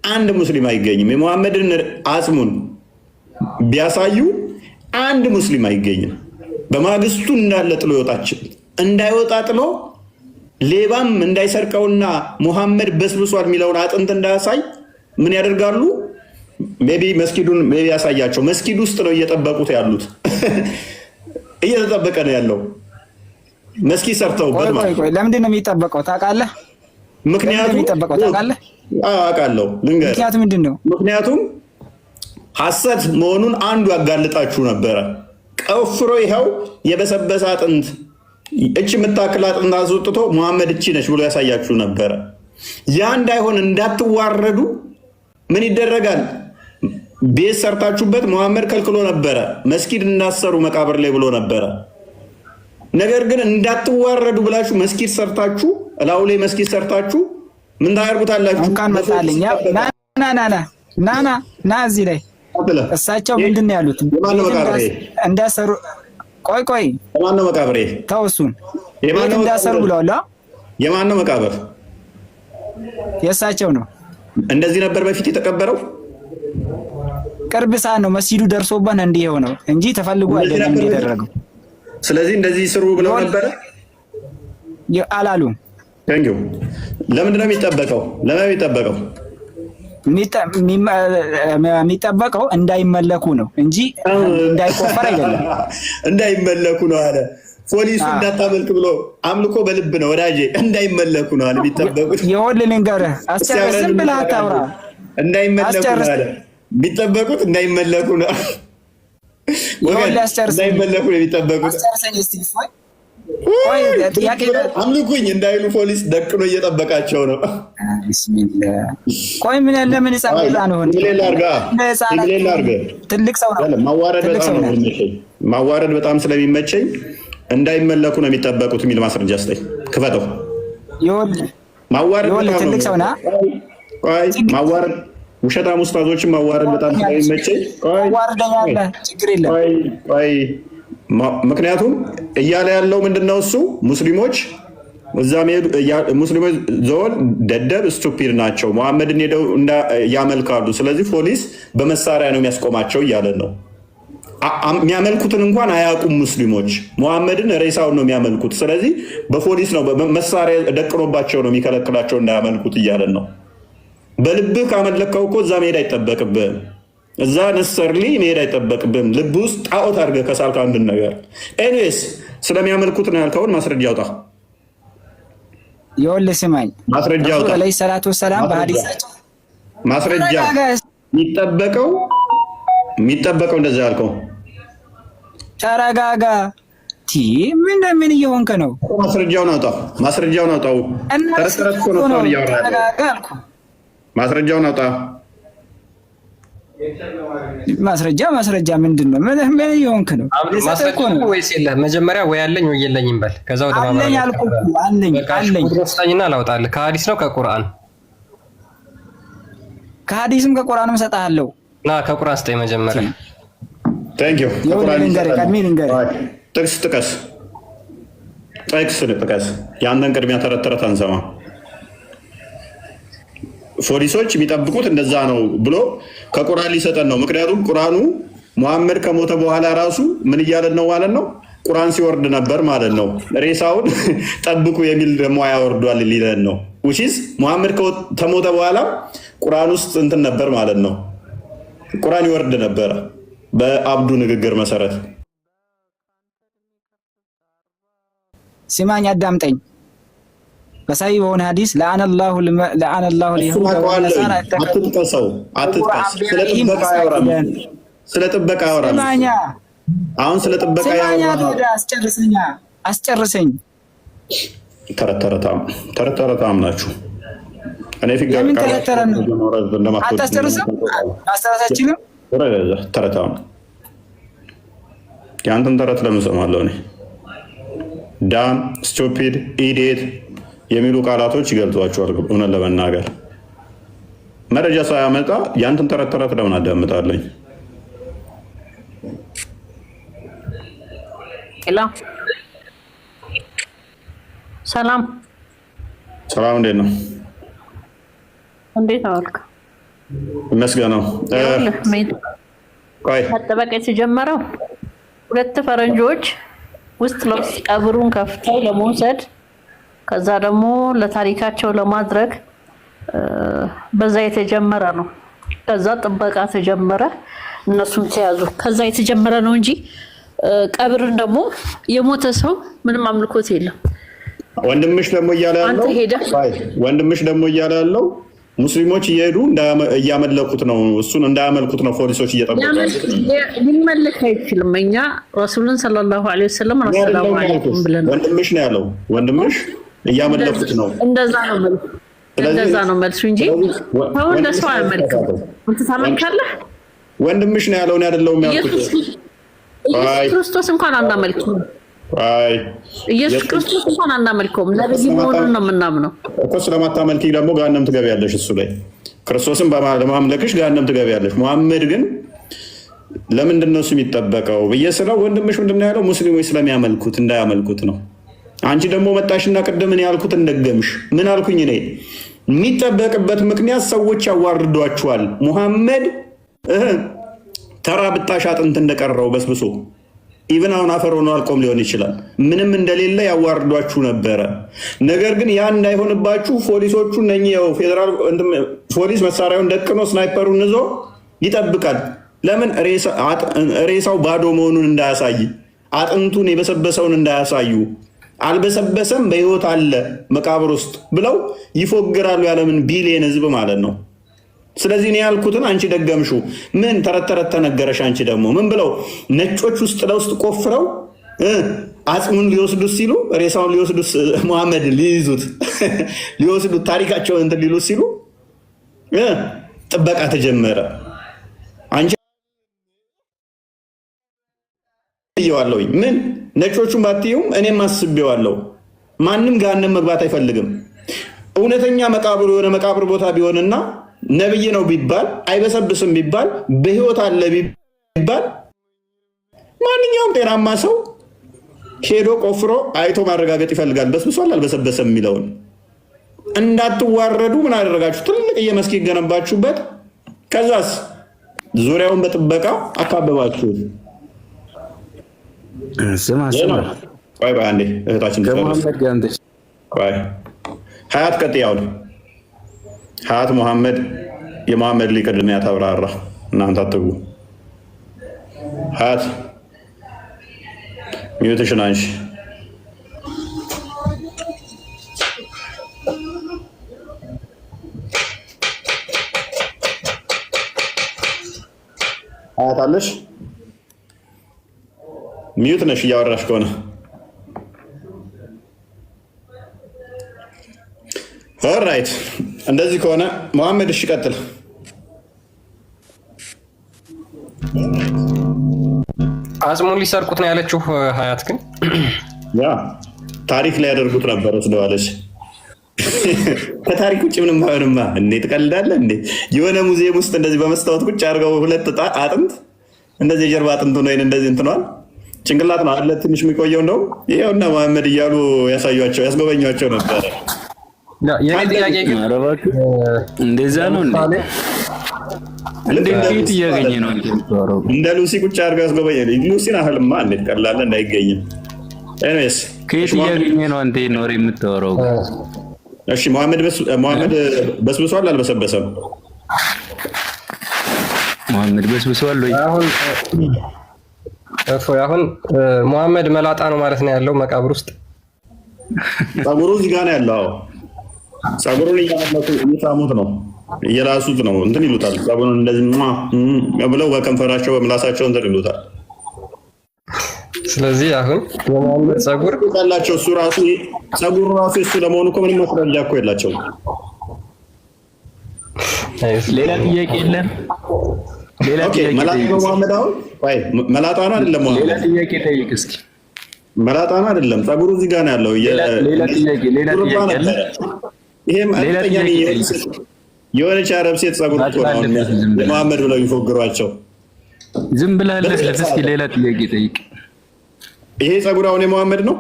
አንድ ሙስሊም አይገኝም። የሙሐመድን አጽሙን ቢያሳዩ አንድ ሙስሊም አይገኝም። በማግስቱ እንዳለ ጥሎ እንዳይወጣ ጥሎ ሌባም እንዳይሰርቀውና ሙሐመድ በስብሷል የሚለውን አጥንት እንዳያሳይ ምን ያደርጋሉ? ሜቢ መስጊዱን ያሳያቸው። መስጊድ ውስጥ ነው እየጠበቁት ያሉት። እየተጠበቀ ነው ያለው። መስጊድ ሰርተውበት ማለት ነው። ለምንድን ነው የሚጠበቀው ታውቃለህ? ምክንያቱም አውቃለሁ። ምክንያቱ ምንድን ነው? ምክንያቱም ሐሰት መሆኑን አንዱ ያጋልጣችሁ ነበረ። ቀፍሮ ይኸው የበሰበሰ አጥንት እቺ የምታክል አጥንት አስወጥቶ ሙሐመድ እቺ ነች ብሎ ያሳያችሁ ነበረ። ያ እንዳይሆን እንዳትዋረዱ ምን ይደረጋል? ቤት ሰርታችሁበት ሙሐመድ ከልክሎ ነበረ። መስጊድ እንዳሰሩ መቃብር ላይ ብሎ ነበረ። ነገር ግን እንዳትዋረዱ ብላችሁ መስጊድ ሰርታችሁ እላው ላይ መስጊድ ሰርታችሁ ምን ታደርጉታላችሁ? እንኳን መጣልኝ። ና እዚህ ላይ እሳቸው ምንድን ነው ያሉት? እንዳሰሩ ቆይ የማን ነው መቃብር? ተውሱን እንዳሰሩ ብለዋል። የማን ነው መቃብር? የእሳቸው ነው። እንደዚህ ነበር በፊት የተቀበረው። ቅርብ ሰዓት ነው መስጂዱ ደርሶበት እንዲህ የሆነው እንጂ ተፈልጎ አይደለም እንደደረገው። ስለዚህ እንደዚህ ስሩ ብለው ነበረ አላሉም። ታንኪዩ። ለምንድን ነው የሚጠበቀው? የሚጠበቀው እንዳይመለኩ ነው እንጂ እንዳይቆፈር አይደለም። እንዳይመለኩ ነው አለ ፖሊሱ። እንዳታመልክ ብሎ አምልኮ በልብ ነው ወዳጄ። እንዳይመለኩ ነው አለ የሚጠበቁት። ይኸውልህ ልንገርህ፣ አስጨርስም ብለህ አታውራ። እንዳይመለኩ ነው አለ የሚጠበቁት። እንዳይመለኩ ነው እንዳይመለኩ ነው የሚጠበቁት። አምልኩኝ እንዳይሉ ፖሊስ ደቅኖ እየጠበቃቸው ነው። ቆይ ምን ያለ ምን ህፃን ነው? ትልቅ ሰው ነው። ማዋረድ በጣም ስለሚመቸኝ እንዳይመለኩ ነው የሚጠበቁት የሚል ማስረጃ ስጠኝ። ክፈተው። ማዋረድ ትልቅ ሰው ና ማዋረድ ውሸታም ኡስታዞችን ማዋረድ በጣም ስለሚመቸኝ ችግር የለም። ምክንያቱም እያለ ያለው ምንድነው? እሱ ሙስሊሞች እዛም ሄዱ ሙስሊሞች ዘወል ደደብ ስቱፒድ ናቸው፣ መሐመድን ሄደው ያመልካሉ። ስለዚህ ፖሊስ በመሳሪያ ነው የሚያስቆማቸው እያለን ነው። የሚያመልኩትን እንኳን አያውቁም ሙስሊሞች፣ መሐመድን ሬሳውን ነው የሚያመልኩት። ስለዚህ በፖሊስ ነው መሳሪያ ደቅኖባቸው ነው የሚከለክላቸው እንዳያመልኩት እያለን ነው። በልብህ ካመለከው እኮ እዛ መሄድ አይጠበቅብህም። እዛ ነሰርሊ መሄድ አይጠበቅብህም። ልብ ውስጥ ጣዖት አድርገህ ከሳልክ አንድን ነገር ኤኒዌይስ ስለሚያመልኩት ነው ያልከውን ማስረጃ አውጣ። ይኸውልህ ስማኝ፣ ማስረጃ አውጣ። አለይሂ ሰላቱ ወሰላም በሐዲሳቸው ማስረጃ የሚጠበቀው እንደዛ ያልከው ተረጋጋ። ምን እየሆንክ ነው? ማስረጃውን አውጣው። ተረተረት እኮ ነው ሰውን እያወራህ ያለው። ማስረጃውን አውጣ። ማስረጃ ምንድን ነው? ምን እየሆንክ ነው? ማስረጃ ነው ወይስ የለህም? መጀመሪያ ወይ አለኝ ወይ የለኝም በል። ከዛ ወደ ማብራሪያ አለኝ አልኩህ እኮ አለኝ። ወስጠኝና ላውጣልህ። ከሐዲስ ነው ከቁርአን? ከሐዲስም ከቁርአንም እሰጥሃለሁ። ና ከቁርአን ስጠኝ መጀመሪያ። ታንክ ዩ። ጥቅስ ጥቀስ። የአንተን ቅድሚያ ተረት አንሰማ። ፖሊሶች የሚጠብቁት እንደዛ ነው ብሎ ከቁርአን ሊሰጠን ነው። ምክንያቱም ቁርአኑ ሙሐመድ ከሞተ በኋላ ራሱ ምን እያለን ነው ማለት ነው? ቁርአን ሲወርድ ነበር ማለት ነው። ሬሳውን ጠብቁ የሚል ደግሞ ያወርዷል ሊለን ነው። ውጪስ ሙሐመድ ከሞተ በኋላ ቁርአን ውስጥ እንትን ነበር ማለት ነው። ቁርአን ይወርድ ነበረ በአብዱ ንግግር መሰረት። ስማኝ አዳምጠኝ። በሳይ በሆነ ሐዲስ ለአነላሁ ለይሁዳ ወነሳራ አትጥቀስ። ስለ ጥበቃ ያወራል። አሁን ስለ ጥበቃ ያወራል። አስጨርሰኝ። ተረታም ናችሁ። እኔ ፊገር ለምን ተረተረ ነው? አታስጨርስም? አስተራሳችንም ተረታም ያንተን ተረት ለምን እሰማለሁ እኔ? ዳም ስቱፒድ ኢዲየት የሚሉ ቃላቶች ይገልጿቸዋል። እውነት ለመናገር መረጃ ሳያመጣ ያንተን ተረት ለምን አዳምጣለኝ? ሰላም፣ እንዴት ነው? እንዴት አዋልክ? ይመስገነው። መጠበቅ የተጀመረው ሁለት ፈረንጆች ውስጥ ለውስጥ ቀብሩን ከፍተው ለመውሰድ ከዛ ደግሞ ለታሪካቸው ለማድረግ በዛ የተጀመረ ነው። ከዛ ጥበቃ ተጀመረ፣ እነሱም ተያዙ። ከዛ የተጀመረ ነው እንጂ ቀብርን ደግሞ የሞተ ሰው ምንም አምልኮት የለም። ወንድምሽ ደግሞ እያለ ያለው ሙስሊሞች እየሄዱ እያመለኩት ነው፣ እሱን እንዳያመልኩት ነው ፖሊሶች እየጠበቁ። ሊመለክ አይችልም። እኛ ረሱልን ሰለላሁ ዐለይሂ ወሰለም ሰላሙ ዐለይኩም ብለን ወንድምሽ ነው ያለው። ወንድምሽ እያመለኩት ነው። እንደዛ ነው መልሱ እንጂ ሰው እንደ ሰው አያመልክም። አንተ ታመልካለህ። ወንድምሽ ነው ያለው። እኔ አይደለሁም ያልኩት። ኢየሱስ ክርስቶስ እንኳን አናመልከውም። ኢየሱስ ክርስቶስ እንኳን አናመልከውም። ነብይ መሆኑን ነው የምናምነው እኮ። ስለማታመልኪ ደግሞ ገሃነም ትገቢያለሽ። እሱ ላይ ክርስቶስን በማምለክሽ ገሃነም ትገቢያለሽ። ሙሐመድ ግን ለምንድን ነው እሱ የሚጠበቀው ብዬ ስለው ወንድምሽ ምንድን ነው ያለው? ሙስሊሞች ስለሚያመልኩት እንዳያመልኩት ነው። አንቺ ደግሞ መጣሽና ቅድም እኔ ያልኩትን ደገምሽ። ምን አልኩኝ እኔ? የሚጠበቅበት ምክንያት ሰዎች ያዋርዷቸዋል። ሙሐመድ ተራ ብጣሽ አጥንት እንደቀረው በስብሶ ኢቭን አሁን አፈር ሆኖ አልቆም ሊሆን ይችላል። ምንም እንደሌለ ያዋርዷችሁ ነበረ። ነገር ግን ያ እንዳይሆንባችሁ ፖሊሶቹ እነኚህ ፌዴራል ፖሊስ መሳሪያውን ደቅኖ ስናይፐሩን ይዞ ይጠብቃል። ለምን? ሬሳው ባዶ መሆኑን እንዳያሳይ፣ አጥንቱን የበሰበሰውን እንዳያሳዩ። አልበሰበሰም በህይወት አለ መቃብር ውስጥ ብለው ይፎግራሉ። ያለምን ቢሊየን ህዝብ ማለት ነው። ስለዚህ እኔ ያልኩትን አንቺ ደገምሹ። ምን ተረት ተነገረሽ? አንቺ ደግሞ ምን ብለው ነጮች ውስጥ ለውስጥ ቆፍረው አጽሙን ሊወስዱት ሲሉ ሬሳውን ሊወስዱት ሙሐመድ ሊወስዱት ታሪካቸውን እንትን ሊሉት ሲሉ ጥበቃ ተጀመረ። አንቺ ይዋለው ምን ነጮቹን ባትዩም እኔም አስቤዋለሁ። ማንም ገሃነም መግባት አይፈልግም። እውነተኛ መቃብር የሆነ መቃብር ቦታ ቢሆንና ነብይ ነው ቢባል አይበሰብስም ቢባል በህይወት አለ ቢባል ማንኛውም ጤናማ ሰው ሄዶ ቆፍሮ አይቶ ማረጋገጥ ይፈልጋል። በስብሷል አልበሰበሰም የሚለውን እንዳትዋረዱ ምን አደረጋችሁ? ትልቅዬ መስጊድ ገነባችሁበት። ከዛስ ዙሪያውን በጥበቃ አካበባችሁት። ስማ ቆይ አንዴ እህታችን ከሙሐመድ ጋር እንትን ሀያት ቀጥያውን ሀያት ሙሐመድ የሙሐመድ ሊቅ ቅድም ያታብራራ እናንተ አትግቡ። ሀያት ሚዩትሽን አንሺ። ሀያት አለሽ? ሚዩት ነሽ እያወራሽ ከሆነ። ኦልራይት እንደዚህ ከሆነ መሐመድ እሺ ቀጥል። አጽሙን ሊሰርቁት ነው ያለችው ሀያት ግን ያ ታሪክ ላይ ያደርጉት ነበር ወስደዋለች። ከታሪክ ውጭ ምንም አይሆንማ። እንዴ ትቀልዳለህ እንዴ? የሆነ ሙዚየም ውስጥ እንደዚህ በመስታወት ቁጭ አድርገው ሁለት አጥንት እንደዚህ የጀርባ አጥንት ነው እንደዚህ እንትኗል ጭንቅላት ነው አለ ትንሽ የሚቆየው ነው። ይሄውና መሐመድ እያሉ ያሳዩቸው ያስጎበኟቸው ነበር። የኔ ጥያቄ ግን እንደዛ ነው እንዴ? እንዴት እያገኘ ነው እንደምታወራው? እንደ ሉሲ ቁጭ አድርገው ያስጎበኛል። ሉሲን አህልማ እንዴት ቀላል እንዳይገኝም። ኤኒዌይስ ከየት እያገኘ ነው አንተ ኖር የምታወራው? እሺ መሐመድ በስብሷል አልበሰበሰም? መሐመድ በስብሷል ወይ? አሁን መሐመድ መላጣ ነው ማለት ነው ያለው መቃብር ውስጥ ጸጉሩ እዚህ ጋር ነው ያለው። ጸጉሩን እያመለጡ እየሳሙት ነው እየራሱት ነው እንትን ይሉታል። ጸጉሩን እንደዚህ ብለው በከንፈራቸው በምላሳቸው እንትን ይሉታል። ስለዚህ አሁን የመሐመድ ጸጉር ያላቸው እሱ ራሱ ጸጉሩ ራሱ እሱ ለመሆኑ እኮ ምንም ማስረጃ እኮ የላቸውም። ሌላ ጥያቄ የለም? ሌላ ጥያቄ መላጣ ነው መሐመድ? አሁን ወይ መላጣ ነው አይደለም? መሐመድ ሌላ ጥያቄ ጠይቅ እስኪ። መላጣ ነው አይደለም? ጸጉሩ እዚህ ጋር ነው ያለው። ሌላ ጥያቄ አለ? ይሄም የሆነች አረብ ሴት ጸጉር እኮ ነው መሐመድ ብለው ይፎግሯቸው። ዝም ብለህ ለፍለፍ እስኪ። ሌላ ጥያቄ ጠይቅ። ይሄ ጸጉር አሁን የመሐመድ ነው?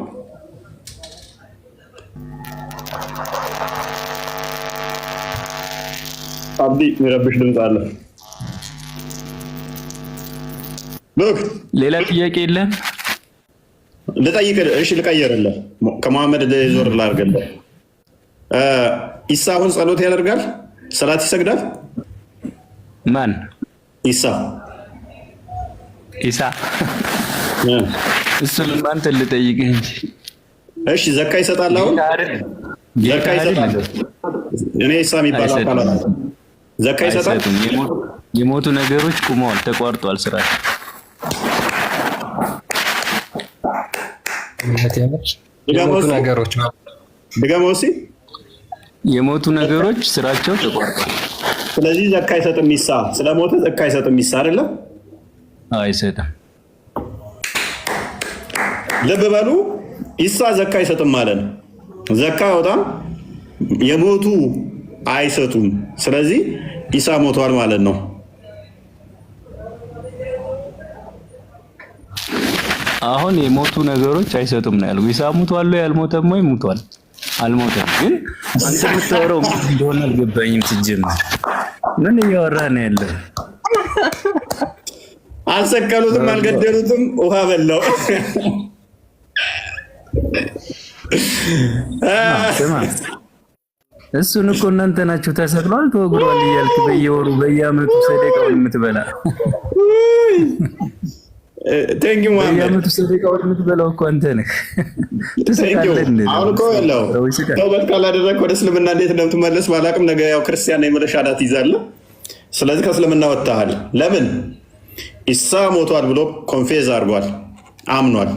አብዲ የሚረብሽ ድምፅ አለ። ሌላ ጥያቄ የለም? ልጠይቅህ። እሺ ልቀይርልህ። ከመሐመድ ዞር ላድርግልህ። ኢሳ አሁን ጸሎት ያደርጋል? ሰላት ይሰግዳል? ማን? ኢሳ እሱን አንተ ልጠይቅህ እንጂ። እሺ ዘካ ይሰጣል? አሁን ዘካ ይሰጣል? እኔ ኢሳ የሚባል አካል ዘካ ይሰጣል? የሞቱ ነገሮች ቁመዋል፣ ተቋርጧል ስራቸው። ድገመው እስኪ። የሞቱ ነገሮች ስራቸው ተቋርጧል። ስለዚህ ዘካ አይሰጥም ኢሳ። ስለሞተ ዘካ አይሰጥም ኢሳ አይደለም? አይሰጥም። ልብ በሉ፣ ኢሳ ዘካ አይሰጥም ማለት ነው። ዘካ አይወጣም፣ የሞቱ አይሰጡም። ስለዚህ ኢሳ ሞቷል ማለት ነው። አሁን የሞቱ ነገሮች አይሰጡም ነው ያልኩት። ኢሳ ሞቷል ወይ አልሞተም? ወይ ሞቷል። አልሞተም። ግን አንተ የምታወራው ምን እንደሆነ አልገባኝም። ሲጀመር ምን እያወራህ ነው ያለው? አልሰቀሉትም፣ አልገደሉትም፣ ውሃ በላው። እሱን እኮ እናንተ ናችሁ ተሰቅሏል ተወግሯል እያልክ በየወሩ በየአመቱ ሰደቃውን የምትበላ። ቴንኪው መሐመድ። በየአመቱ ሰደቃውን የምትበላው እኮ አንተ ነህ። አሁን እኮ ያለው ተውበት ካላደረግህ ወደ እስልምና እንዴት እንደምትመለስ ባላቅም፣ ነገ ያው ክርስቲያን ነኝ ብለህ ሻዳ ትይዛለህ። ስለዚህ ከእስልምና ወጥተሃል። ለምን? ኢሳ ሞቷል ብሎ ኮንፌዝ አድርጓል፣ አምኗል።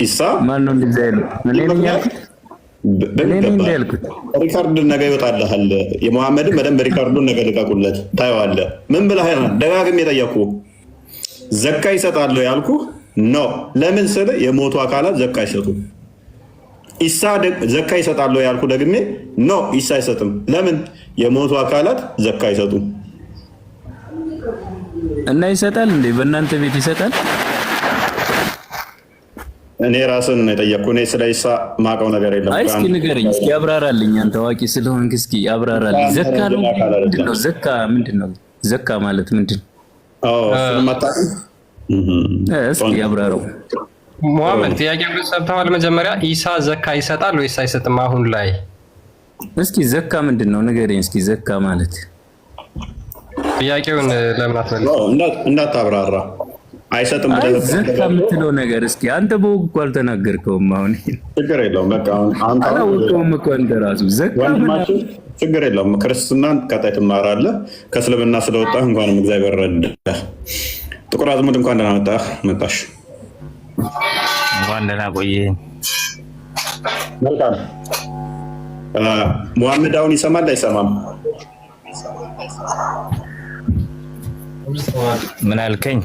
ኢሳ ማን ነው እንደዚህ አይለው? እኔ ነኝ ያልኩት። ሪካርድ ነገ ይወጣልሃል። የመሐመድን በደንብ ሪካርዱን ነገ ልቀቁለት፣ ታየዋለህ። ምን ብለህ ደጋግሜ የጠየኩህ ዘካ ይሰጣሉ ያልኩህ ኖ። ለምን ስለ የሞቱ አካላት ዘካ አይሰጡም። ኢሳ ዘካ ይሰጣሉ ያልኩህ ደግሜ ኖ፣ ኢሳ አይሰጥም። ለምን? የሞቱ አካላት ዘካ አይሰጡም። እና ይሰጣል እንዴ? በእናንተ ቤት ይሰጣል? እኔ ራስን የጠየቅኩ እኔ ስለ ኢሳ ማውቀው ነገር የለም። አይ እስኪ ንገረኝ፣ እስኪ አብራራልኝ። አንተ አዋቂ ስለሆንክ እስኪ አብራራልኝ። ዘካ ነው ምንድነው? ዘካ ምንድነው? ዘካ ማለት ምንድነው? እሱን አታውቅም? እስኪ አብራራው። ሙሐመድ ጥያቄውን ሰምተዋል? መጀመሪያ ኢሳ ዘካ ይሰጣል ወይስ አይሰጥም? አሁን ላይ እስኪ ዘካ ምንድነው ንገረኝ እስኪ። ዘካ ማለት ጥያቄውን ለምን አትመልስ? እንዳታብራራ አይሰጥም ብለህ ዘካ የምትለው ነገር እስኪ አንተ በወጉ አልተናገርከውም። አሁን ችግር የለውም በቃ አንተ አላወቀውም እኮ አንተ ራሱ ዘካ ማለት ችግር የለውም። ክርስትናን ቀጣይ ትማራለህ። ከእስልምና ስለወጣህ እንኳንም እግዚአብሔር ረዳህ። ጥቁር አዝሙድ እንኳን ደህና መጣሽ። እንኳን ደህና ቆየህ። መልካም። ሙሐመድ አሁን ይሰማል አይሰማም? ምን አልከኝ?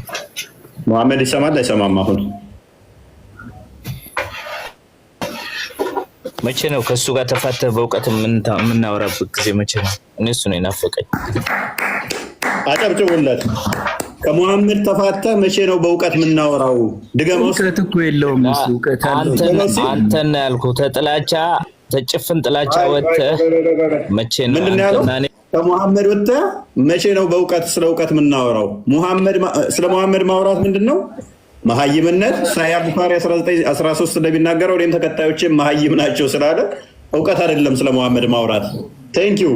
ሙሐመድ ይሰማል አይሰማም? አሁን መቼ ነው ከእሱ ጋር ተፋተህ በእውቀት የምናወራበት ጊዜ መቼ ነው? እኔ እሱ ነው የናፈቀኝ። አጨብጭቡለት። ከሙሐመድ ተፋተህ መቼ ነው በእውቀት የምናወራው? ድገመው። እውቀት እኮ የለውም እሱ እውቀት አለው። አንተን ያልኩህ ተጥላቻ ተጭፍን ጥላቻ ወጥተህ መቼ ነው? ምንድን ያለው? ከሙሐመድ ወጥተህ መቼ ነው በእውቀት ስለ እውቀት የምናወራው? ስለ ሙሐመድ ማውራት ምንድን ነው? መሀይምነት። ሳሂህ ቡኻሪ 1913 እንደሚናገረው እኔም ተከታዮቼም መሀይም ናቸው ስላለ እውቀት አይደለም ስለ ሙሐመድ ማውራት። ቴንኪው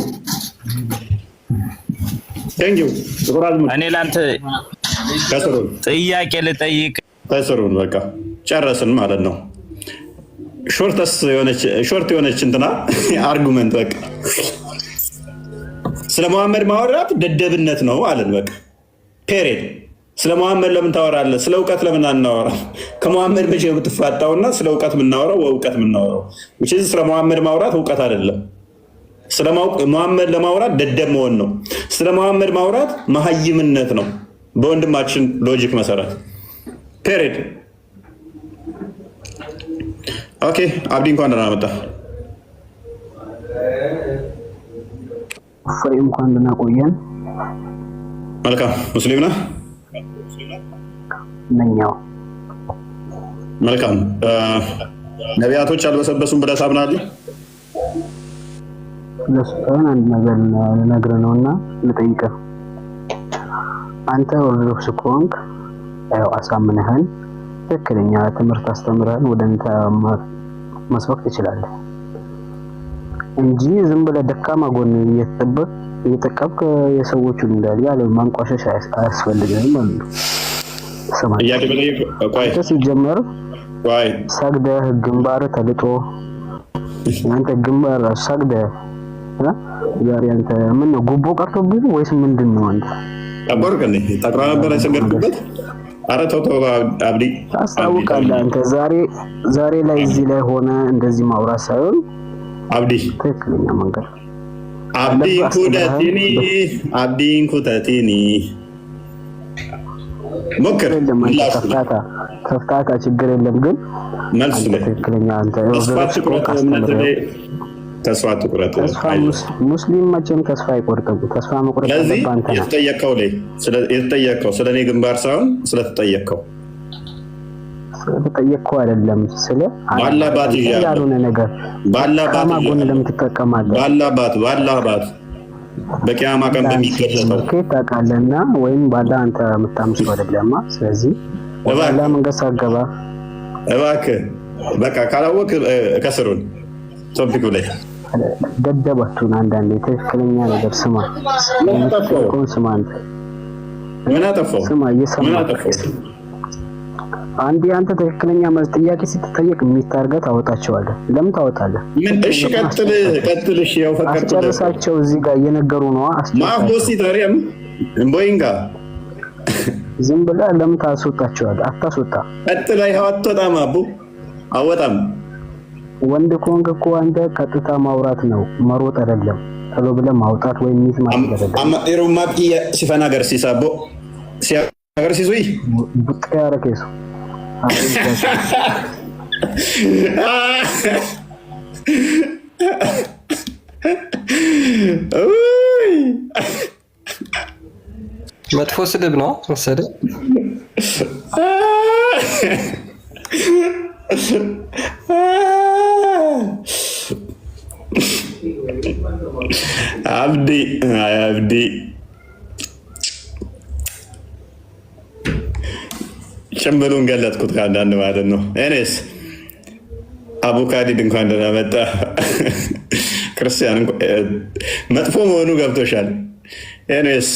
እኔ ለአንተ ጥያቄ ልጠይቅ። ከስሩን በቃ ጨረስን ማለት ነው። ሾርት የሆነች እንትና አርጉመንት በቃ ስለ ሙሐመድ ማውራት ደደብነት ነው አለን። በቃ ፔሬድ። ስለ ሙሐመድ ለምን ታወራለህ? ስለ እውቀት ለምን አናወራም? ከሙሐመድ መቼ ነው የምትፋጣውና ስለ እውቀት የምናወራው? እውቀት የምናወራው ስለ ሙሐመድ ማውራት እውቀት አይደለም። ስለ ሙሐመድ ለማውራት ደደብ መሆን ነው። ስለ ሙሐመድ ማውራት መሀይምነት ነው በወንድማችን ሎጂክ መሰረት ፔሬድ። ኦኬ አብዲ እንኳን ደህና መጣ። እንኳን ደህና ቆየን። መልካም። ሙስሊም ነህ? ነኛው። መልካም። ነቢያቶች አልበሰበሱም ብለህ ታምናለህ? ለስፋን አንድ ነገር ልነግርህ ነውና ልጠይቅህ። አንተ ኦርቶዶክስ ከሆንክ ያው አሳምነህን ትክክለኛ ትምህርት አስተምረህን ወደ አንተ መስበክ ትችላለህ እንጂ ዝም ብለህ ደካማ ጎን እየተጠቀምክ የሰዎቹን እንዳለ ያለ ማንቋሸሽ አያስፈልግም ማለት ነው። ሲጀመር ሰግደህ ግንባር ተልጦ አንተ ግንባር ሰግደህ ዛሬ አንተ ምን ነው ጉቦ ቀርቶብህ ወይስ ምንድን ነው? አንተ አቆርቀኝ ተቅራ ነበር የሰገድክበት። ኧረ ተው አብዲ ታስታውቃለህ። አንተ ዛሬ ላይ እዚህ ላይ ሆነ እንደዚህ ማውራት ሳይሆን አብዲ ትክክለኛ መንገድ አብዲን ኩተቲኒ ሞክር። ተፍታታ ችግር የለም ግን መልስ ላይ ትክክለኛ አንተ ተስፋ ትቁረጥ። ሙስሊም መቼም ተስፋ አይቆርጥም። ተስፋ መቁረጥ አንተ የተጠየቀው ስለ እኔ ግንባር ሳይሆን ስለተጠየቀው አይደለም። ስለ ባላባት ያሉነ ነገር ባላባት ጎን ለምትጠቀማለህ ባላባት በቂያማ ቀን በሚገለጠው ታውቃለህና ወይም ባላ አንተ የምታምሰው አይደለማ። ስለዚህ ባላ መንገድ ሳገባ እባክህ በቃ ካላወቅ ከስሩን ቶፒኩ ላይ ደደባችሁን አንዳንዴ ትክክለኛ ነገር ስማ። ምን አጠፋው? አንተ ትክክለኛ መልስ ጥያቄ ስትጠየቅ የሚታርገህ ታወጣቸዋለህ። ለምን ታወጣለህ? እሺ ቀጥል። እሺ ያው ፈቀድኩ። አስጨርሳቸው። እዚህ ጋር እየነገሩ ነው። ማፎሲ ታሪያም እንቦይንጋ ዝም ብለህ ለምን ታስወጣቸዋለህ? አታስወጣ። ቀጥል። አይው አትወጣም። አቡ አወጣም። ወንድ ከሆንክ እኮ አንተ ቀጥታ ማውራት ነው መሮጥ አይደለም። ቶሎ ብለህ ማውጣት ወይም ሚት ማለት አይደለም። አማጤሩ ማጥያ ሲፈናገር ሲሳቦ ሲያገር ሲዙይ ቡጥያረ ከሱ መጥፎ ስድብ ነው መሰለኝ። አብዲ ጭምብሉን ገለጥኩት ከአንዳንድ ማለት ነው። እኔስ አቡካዲድ እንኳን ደህና መጣ። ክርስቲያን መጥፎ መሆኑ ገብቶሻል። እኔስ